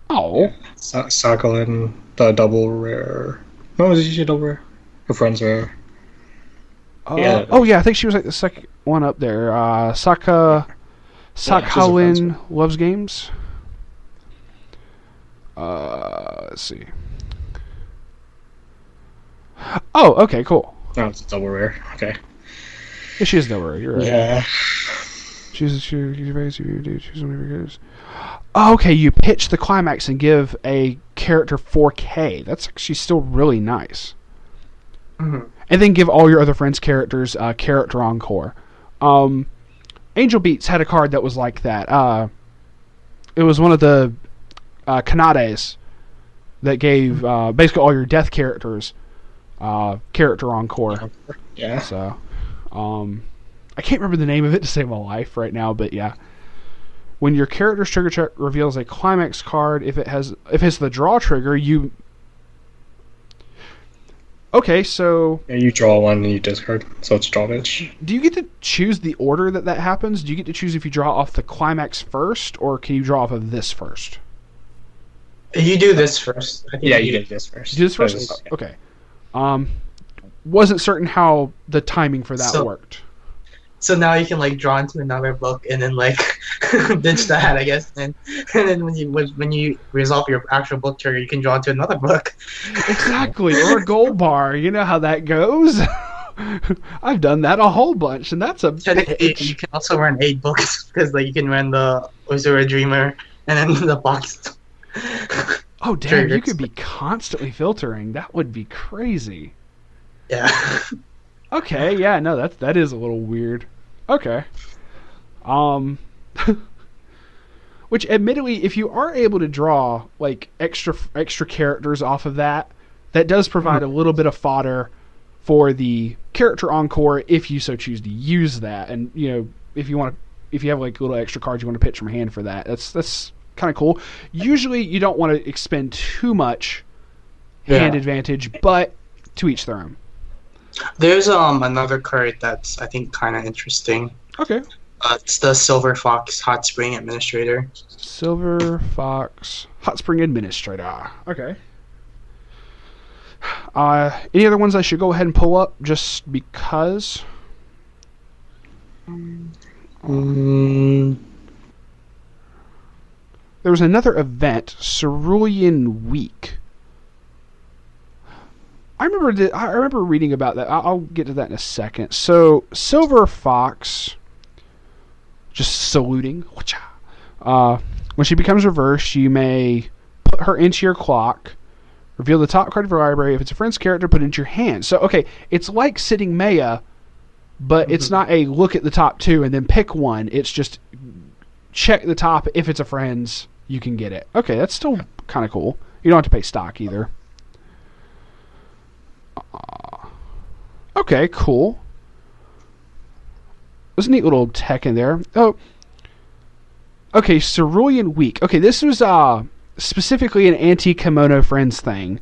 Oh. Sakalin, the double rare. What was it usually double rare? Her friend's rare. Yeah. Oh yeah, I think she was like the second one up there. Sakalin loves games. Let's see. Oh, okay, cool. No, it's a double rare. Okay. Yeah, she is double rare. You're right. Yeah. Choose one of your characters. Oh, okay, you pitch the climax and give a character 4K. That's actually still really nice. Mm-hmm. And then give all your other friends' characters character encore. Angel Beats had a card that was like that. It was one of the Kanades that gave basically all your death characters character encore. Yeah. So, I can't remember the name of it to save my life right now, but yeah. When your character's trigger check reveals a climax card, if it's the draw trigger, you... Okay, so... Yeah, you draw one and you discard, so it's draw damage. Do you get to choose the order that happens? Do you get to choose if you draw off the climax first, or can you draw off of this first? You do this first. I think Yeah, you do this first. You do this first? Okay. Wasn't certain how the timing for that worked. So now you can like draw into another book and then like ditch that, I guess. And then when you resolve your actual book trigger, you can draw into another book. Exactly, or a gold bar. You know how that goes. I've done that a whole bunch, and that's a bitch. You can also run 8 books because like you can run the Azor Dreamer and then the box. Oh damn! Triggers. You could be constantly filtering. That would be crazy. Yeah. Okay, yeah, no, that is a little weird. Okay. Which admittedly, if you are able to draw like extra characters off of that does provide a little bit of fodder for the character encore if you so choose to use that. And you know, if you have like little extra cards you want to pitch from hand for that, that's kind of cool. Usually you don't want to expend too much hand advantage, but to each their own. There's another card that's I think kind of interesting. Okay. It's the Silver Fox Hot Spring Administrator. Silver Fox Hot Spring Administrator. Okay. Any other ones I should go ahead and pull up just because? There was another event, Cerulean Week. I remember reading about that. I'll get to that in a second. So, Silver Fox, just saluting. When she becomes reversed, you may put her into your clock, reveal the top card of your library. If it's a friend's character, put it into your hand. So, okay, it's like sitting Maya, but it's not a look at the top 2 and then pick one. It's just check the top. If it's a friend's, you can get it. Okay, that's still kind of cool. You don't have to pay stock either. Okay, cool. there's a neat little tech in there. Oh, okay, Cerulean Week. Okay, this was specifically an anti-Kemono Friends thing.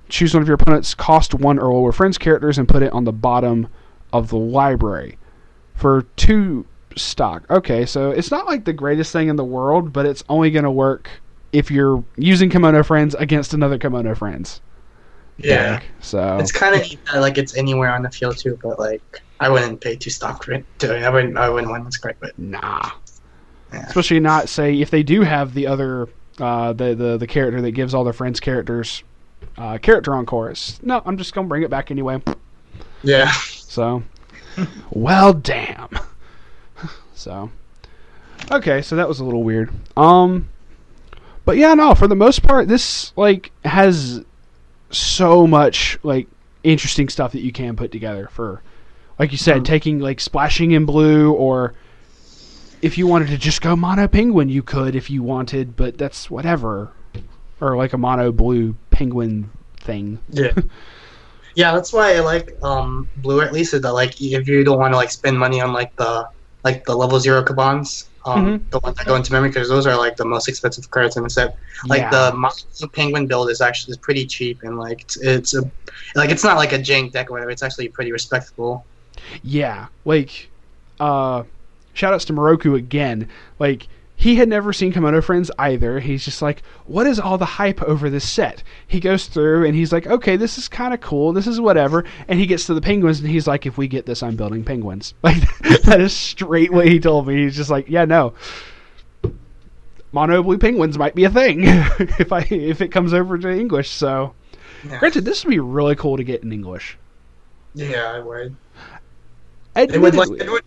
Choose one of your opponent's cost 1 or lower friends characters and put it on the bottom of the library for 2 stock. Okay, so it's not like the greatest thing in the world, but it's only going to work if you're using Kemono Friends against another Kemono Friends. Yeah. Deck. So it's kind of neat that, like, it's anywhere on the field too, but like I wouldn't pay 2 stock for it. I wouldn't want this great, but nah. Yeah. Especially not, say, if they do have the other the character that gives all their friends characters character encores. No, I'm just gonna bring it back anyway. Yeah. So, well, damn. So, okay, so that was a little weird. But yeah, no, for the most part, this like has so much like interesting stuff that you can put together for, like you said, taking like splashing in blue, or if you wanted to just go mono penguin, you could if you wanted, but that's whatever. Or like a mono blue penguin thing. Yeah. Yeah, that's why I like blue, at least, is that like if you don't want to like spend money on like the level 0 Kabans, the ones that go into memory, because those are like the most expensive cards in the set. Like the mono penguin build is actually pretty cheap, and like it's not like a jank deck or whatever. It's actually pretty respectable. Yeah, like shout outs to Moroku again. Like, he had never seen Kemono Friends either. He's just like, what is all the hype over this set? He goes through and he's like, okay, this is kind of cool. This is whatever. And he gets to the penguins and he's like, if we get this, I'm building penguins. Like, that is straight what he told me. He's just like, yeah, no. Mono blue penguins might be a thing if it comes over to English. So, granted, this would be really cool to get in English. Yeah, I would. It would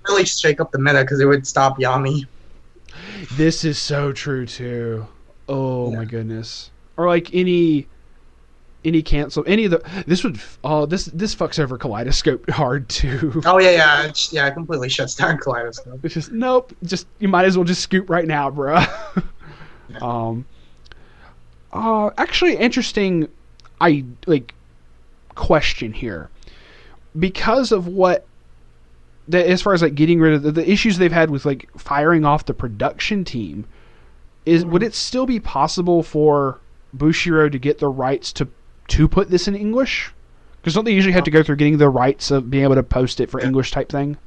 really shake up the meta because it would stop Yami. This is so true too. Oh my goodness. Or like any cancel, any of the this fucks over Kaleidoscope hard too. Oh yeah, it completely shuts down Kaleidoscope. It's just nope. Just you might as well just scoop right now, bruh. Actually, interesting. Question here, because of what. As far as like getting rid of the issues they've had with like firing off the production team, would it still be possible for Bushiroad to get the rights to put this in English? Because don't they usually have to go through getting the rights of being able to post it for English type thing?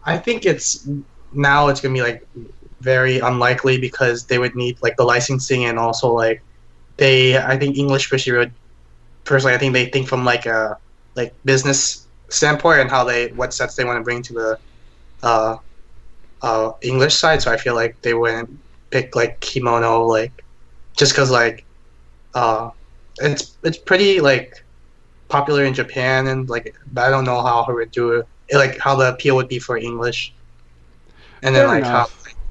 I think it's gonna be like very unlikely because they would need like the licensing, and also like I think English Bushiroad, personally, I think they think from like a business standpoint and what sets they want to bring to the English side. So I feel like they wouldn't pick like Kemono, like just because like it's pretty like popular in Japan, and like I don't know how he would do it, like how the appeal would be for English, and then like how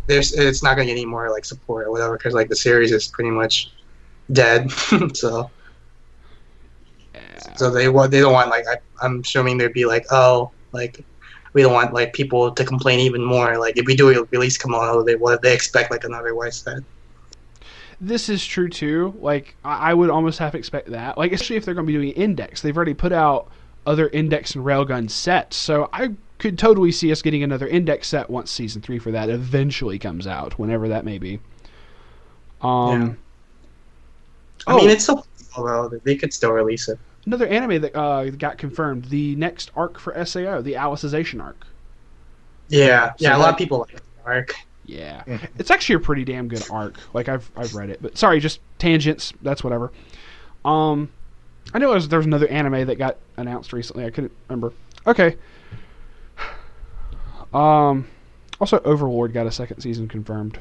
it's not gonna get any more like support or whatever because like the series is pretty much dead. So they don't want like I'm assuming they'd be like, oh, like we don't want like people to complain even more. Like if we do release Kemono, they expect like another Weiss set. This is true too. Like I would almost have to expect that. Like especially if they're going to be doing index, they've already put out other index and railgun sets. So I could totally see us getting another index set once season 3 for that eventually comes out, whenever that may be. I mean, it's still possible though. They could still release it. Another anime that got confirmed, the next arc for SAO, the Alicization arc. Yeah, so a lot of people like the arc. Yeah. It's actually a pretty damn good arc. Like I've read it, but sorry, just tangents. That's whatever. I know there was another anime that got announced recently. I couldn't remember. Okay. Also, Overlord got a second season confirmed.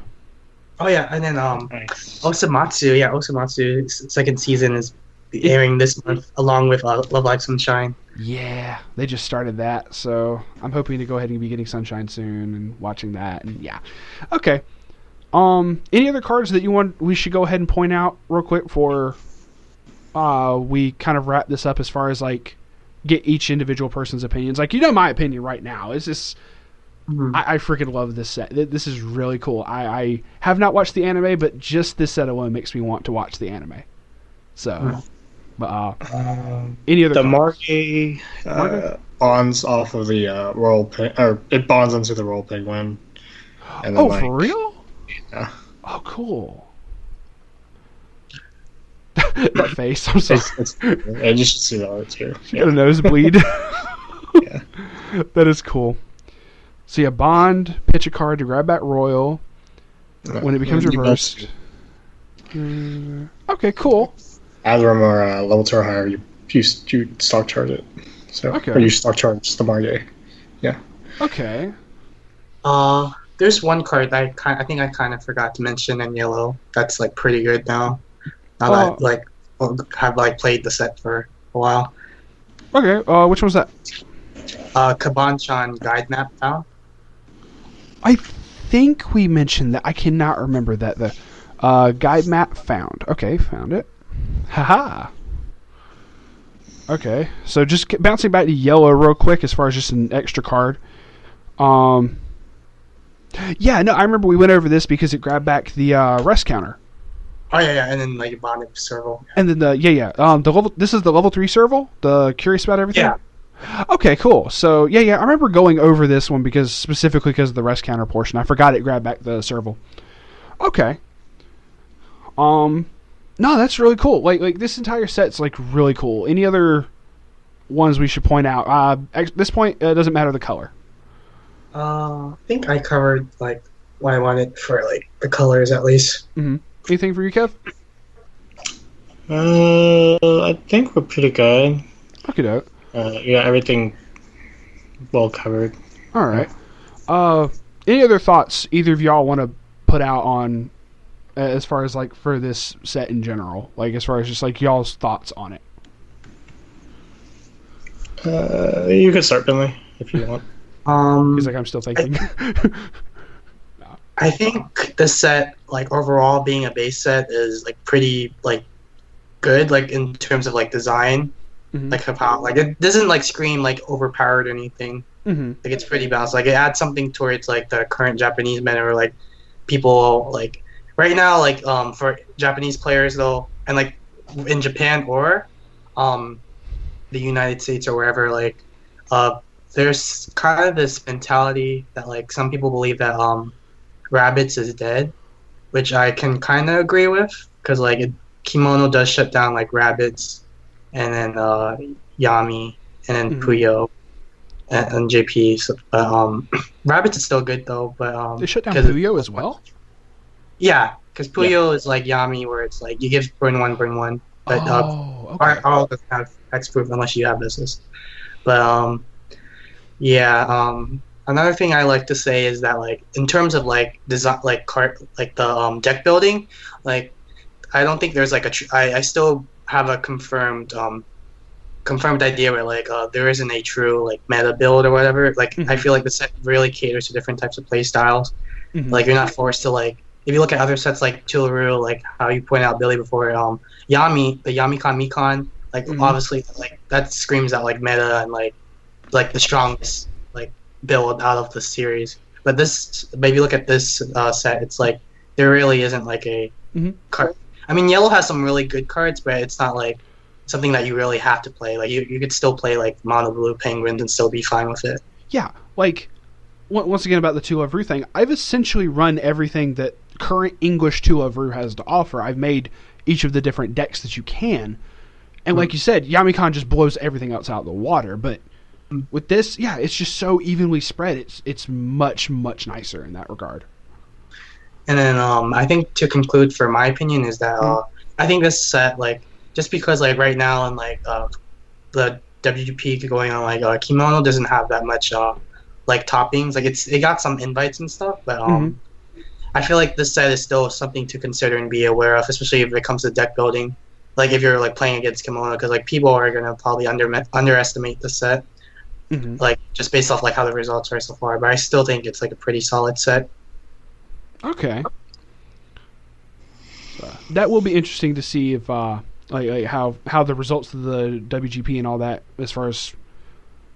Oh yeah, and then Osamatsu. Yeah, Osamatsu's second season is airing this month along with Love Live Sunshine. Yeah, they just started that, so I'm hoping to go ahead and be getting Sunshine soon and watching that. And yeah, okay. Any other cards that we should go ahead and point out real quick before we kind of wrap this up as far as like get each individual person's opinions? Like, you know, my opinion right now is this. I freaking love this set. This is really cool. I have not watched the anime, but just this set alone makes me want to watch the anime. So, But any other the cards? Margay Margay? bonds off of the royal or it bonds into the royal penguin. And then, Oh, for real? Yeah. Oh, cool. That face. I'm sorry. Yeah, you should see the art too. You got a nosebleed. Yeah. That is cool. So yeah, bond, pitch a card to grab back royal when it becomes reversed. Okay, cool. Adram or level 2 or higher, you stock charge it. So Okay. or you stock charge the Margay. Yeah. Okay. There's one card that I think I kind of forgot to mention in yellow. That's like pretty good now. Now that like have like played the set for a while. Okay. Which one's that? Kabanchan Guide Map now. I think we mentioned that. I cannot remember that. The guide map found. Okay, found it. Haha. Okay, so just bouncing back to yellow real quick as far as just an extra card. Yeah, no, I remember we went over this because it grabbed back the rest counter. Oh yeah, and then like you bonded with Serval. And then the the level. This is the level 3 Serval. The curious about everything. Yeah. Okay, cool. So yeah, I remember going over this one because specifically because of the rest counter portion. I forgot it grabbed back the Serval. Okay. No, that's really cool. Like this entire set's like really cool. Any other ones we should point out? At this point, it doesn't matter the color. I think I covered like what I wanted for like the colors at least. Mm-hmm. Anything for you, Kev? I think we're pretty good. Okay, doke. Yeah, everything well covered. All right. Any other thoughts either of y'all want to put out on as far as like for this set in general? Like as far as just like y'all's thoughts on it. You can start, Finley, if you want. He's like, I'm still thinking. I think the set, like overall being a base set, is like pretty like good, like in terms of like design. Mm-hmm. Like how like it doesn't like scream like overpowered or anything. Mm-hmm. Like it's pretty balanced. Like it adds something towards like the current Japanese meta, or like people like right now, like for Japanese players though, and like in Japan or the United States or wherever, like there's kind of this mentality that like some people believe that Rabbids is dead, which I can kind of agree with because like Kemono does shut down like Rabbids, and then Yami, and then Puyo, and JP. So, Rabbids is still good though, but they shut down Puyo as well. Yeah, because Puyo is like Yami, where it's like you give burn one, but okay. all doesn't have hexproof unless you have business. But another thing I like to say is that like in terms of like design, like card, like the deck building, like I don't think there's like I still have a confirmed idea where like there isn't a true like meta build or whatever. Like I feel like the set really caters to different types of play styles. Like you're not forced to like, if you look at other sets like Tularu, like how you pointed out Billy before, Yami, the Yamikon Mikon, like obviously like that screams out like meta and like the strongest like build out of the series. But this, maybe look at this set, it's like there really isn't like a card. I mean, yellow has some really good cards, but it's not like something that you really have to play. Like you could still play like mono blue penguins and still be fine with it. Yeah, like once again about the Two of Ru thing, I've essentially run everything that current English Two of Ru has to offer. I've made each of the different decks that you can, and like you said, Yamikon just blows everything else out of the water. But with this, yeah, it's just so evenly spread. It's much nicer in that regard. And then I think to conclude, for my opinion, is that I think this set, like, just because like right now and like the WGP going on, like Kemono doesn't have that much like toppings. Like it got some invites and stuff, but I feel like this set is still something to consider and be aware of, especially if it comes to deck building. Like if you're like playing against Kemono, because like people are gonna probably underestimate the set, like just based off like how the results are so far. But I still think it's like a pretty solid set. Okay. That will be interesting to see if like how the results of the WGP and all that, as far as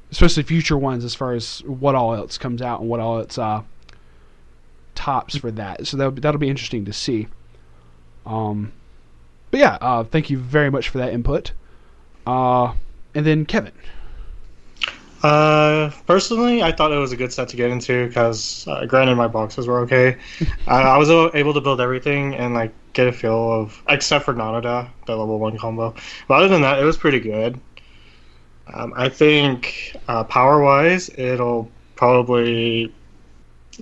especially future ones, as far as what all else comes out and what all its tops for that. So that'll be interesting to see. But yeah, thank you very much for that input. And then Kevin. Personally, I thought it was a good set to get into because, granted, my boxes were okay. I was able to build everything and like get a feel of, except for Nanada, the level 1 combo. But other than that, it was pretty good. I think power-wise, it'll probably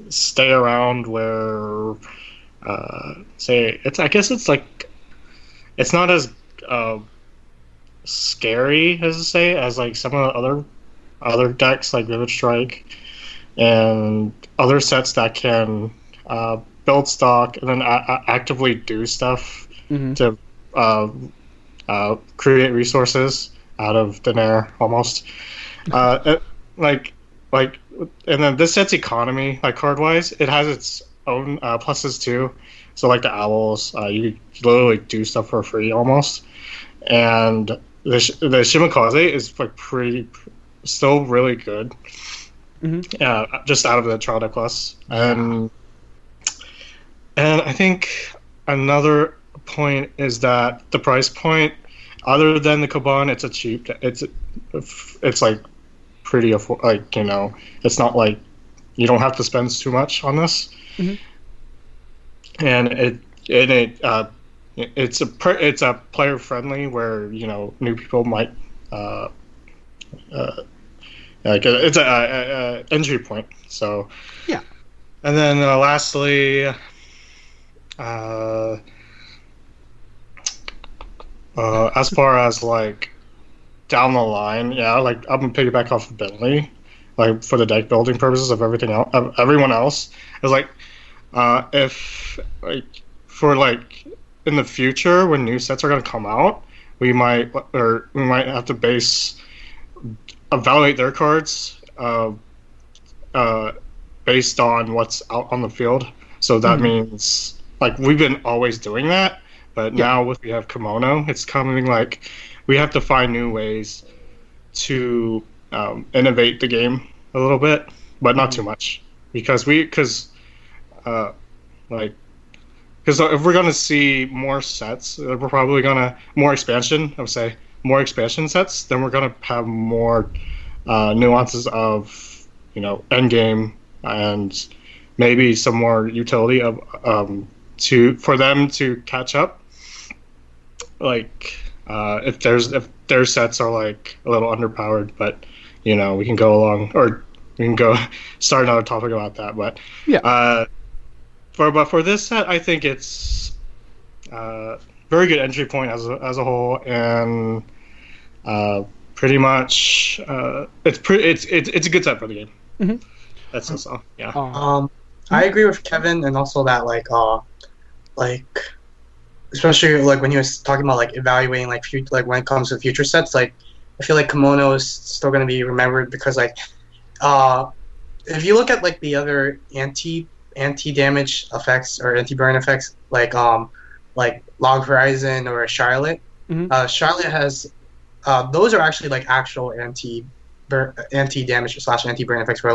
stay around where, I guess it's like, it's not as scary as like some of the other decks like Vivid Strike and other sets that can build stock and then actively do stuff to create resources out of thin air almost. And then this set's economy, like card wise, it has its own pluses too. So like the owls, you literally do stuff for free almost, and the Shimakaze is like still really good. Just out of the trial deck plus. And I think another point is that the price point, other than the Kaban, it's a cheap. It's like pretty like, you know, it's not like you don't have to spend too much on this. And it's a player friendly where, you know, new people might like it's a entry point. So yeah. And then lastly, as far as like down the line, yeah, like I'm gonna piggyback off of Bentley, like for the deck building purposes of everyone else is like, if like for like in the future when new sets are gonna come out, we might have to evaluate their cards based on what's out on the field. So that means like we've been always doing that, but now we have Kemono, it's coming like we have to find new ways to innovate the game a little bit, but not too much, because if we're gonna see more sets, we're probably gonna more expansion sets, then we're gonna have more nuances of, you know, end game and maybe some more utility of for them to catch up. Like if their sets are like a little underpowered, but you know, we can go start another topic about that. But for this set, I think it's very good entry point as a whole, and pretty much it's a good set for the game. That's just all. Yeah. I agree with Kevin, and also that like especially like when he was talking about like evaluating like when it comes to future sets, like I feel like Kemono is still going to be remembered because like if you look at like the other anti damage effects or anti burn effects like Log Horizon or Charlotte, Charlotte has those are actually like actual anti damage / anti burn effects where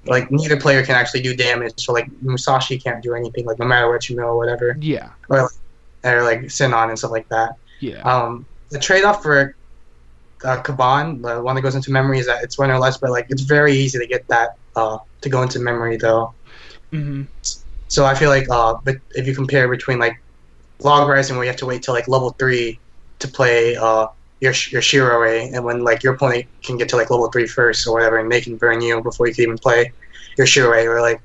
like neither player can actually do damage, so like Musashi can't do anything, like no matter what you know or whatever. Yeah. Or like Sinon and stuff like that. Yeah. The trade-off for Kaban, the one that goes into memory, is that it's 1 or less, but like it's very easy to get that to go into memory though. So I feel like but if you compare between like Log Horizon, where you have to wait till like level 3 to play your Shiroe, and when like your opponent can get to like level 3 first or whatever, and they can burn you before you can even play your Shiroe, or like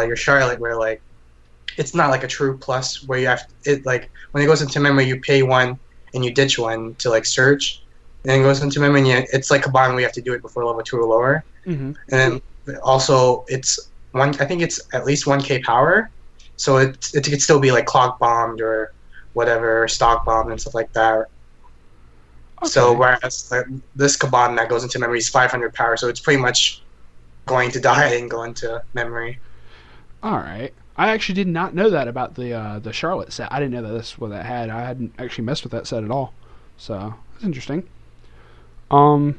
your Charlotte, where like it's not like a true plus where you have it, like when it goes into memory you pay 1 and you ditch 1 to like search, and then it goes into memory and it's like Kaban where you have to do it before level 2 or lower. And then also it's I think it's at least 1k power, so it could still be like clock bombed or whatever, or stock bombed and stuff like that. Okay. So whereas this Kaban that goes into memory is 500 power, so it's pretty much going to die and go into memory. All right. I actually did not know that about the Charlotte set. I didn't know that that's what that had. I hadn't actually messed with that set at all. So that's interesting. Okay.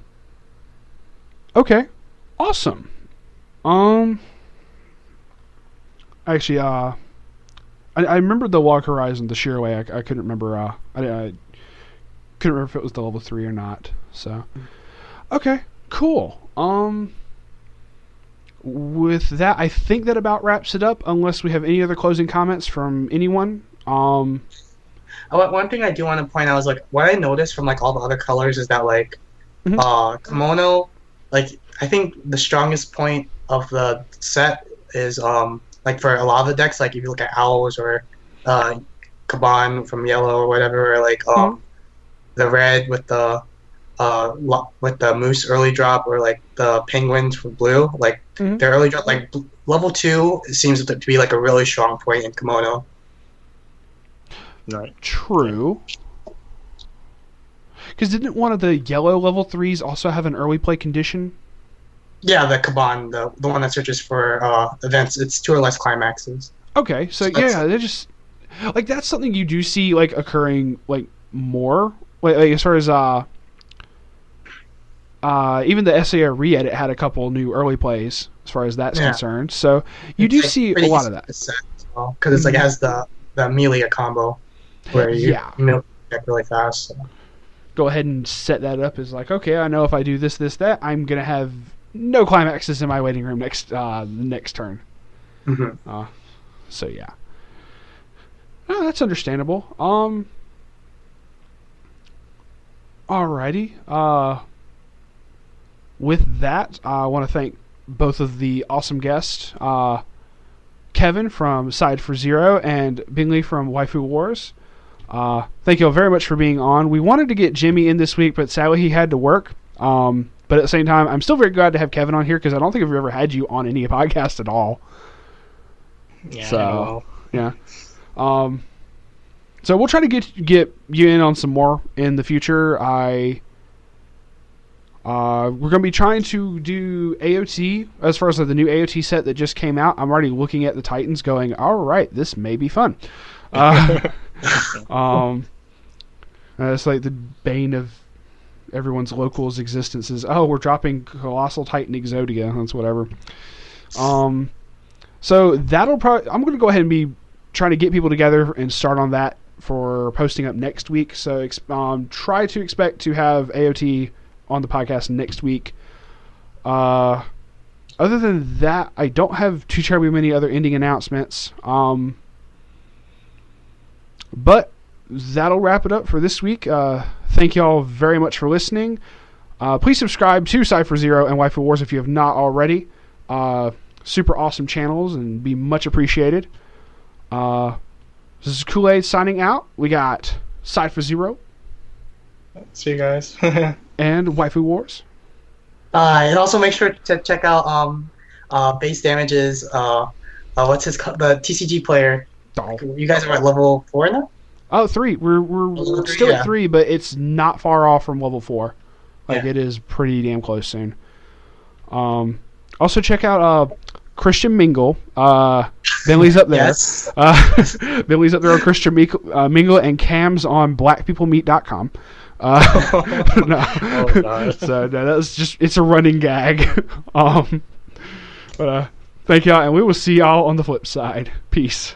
Awesome. Actually, I remember the Log Horizon, the Shiroe. I couldn't remember. Couldn't remember if it was the level 3 or not. So, okay, cool. With that, I think that about wraps it up. Unless we have any other closing comments from anyone. One thing I do want to point out is like what I noticed from like all the other colors is that like kimono, like I think the strongest point of the set is like for a lot of the decks, like if you look at owls or Kaban from yellow or whatever, or like the red with the moose early drop, or like the penguins for blue, like their early drop, like level 2 seems to be like a really strong point in kimono. Right. True. Because didn't one of the yellow level 3s also have an early play condition? Yeah, the Kaban, the one that searches for events. It's 2 or less climaxes. Okay, so yeah, they just like that's something you do see like occurring like more. Like as far as even the SAO re-edit had a couple new early plays as far as that's concerned. So you do see a lot of that. Because it's like it has the Amelia combo where you milk deck really fast. So. Go ahead and set that up as like, okay, I know if I do this, that, I'm gonna have no climaxes in my waiting room next turn. So yeah, that's understandable. Alrighty. With that, I want to thank both of the awesome guests, Kevin from Side for Zero and Bingley from Waifu Wars. Thank you all very much for being on. We wanted to get Jimmy in this week, but sadly he had to work. But at the same time, I'm still very glad to have Kevin on here because I don't think I've ever had you on any podcast at all. Yeah. So, yeah. So we'll try to get you in on some more in the future. We're going to be trying to do AOT as far as the new AOT set that just came out. I'm already looking at the Titans going, all right, this may be fun. It's like the bane of everyone's locals' existences. Oh, we're dropping Colossal Titan Exodia. That's whatever. So that'll probably... I'm going to go ahead and be trying to get people together and start on that for posting up next week. So try to expect to have AOT on the podcast next week. Other than that, I don't have too terribly many other ending announcements. But that'll wrap it up for this week. Thank you all very much for listening. Please subscribe to Cypher Zero and Waifu Wars if you have not already. Super awesome channels and be much appreciated. This is Kool-Aid signing out. We got Cypher Zero. See you guys. And Waifu Wars. And also make sure to check out Base Damage's the TCG player. Oh. You guys are at level 4 now? Oh, 3. We're still at 3, but it's not far off from level 4. Like it is pretty damn close soon. Also check out Christian Mingle. Bentley's up there. Yes. Bentley's up there on Christian Mingle, and Cam's on blackpeoplemeet.com. No. Oh God. So no, that's just—it's a running gag. But thank y'all, and we will see y'all on the flip side. Peace.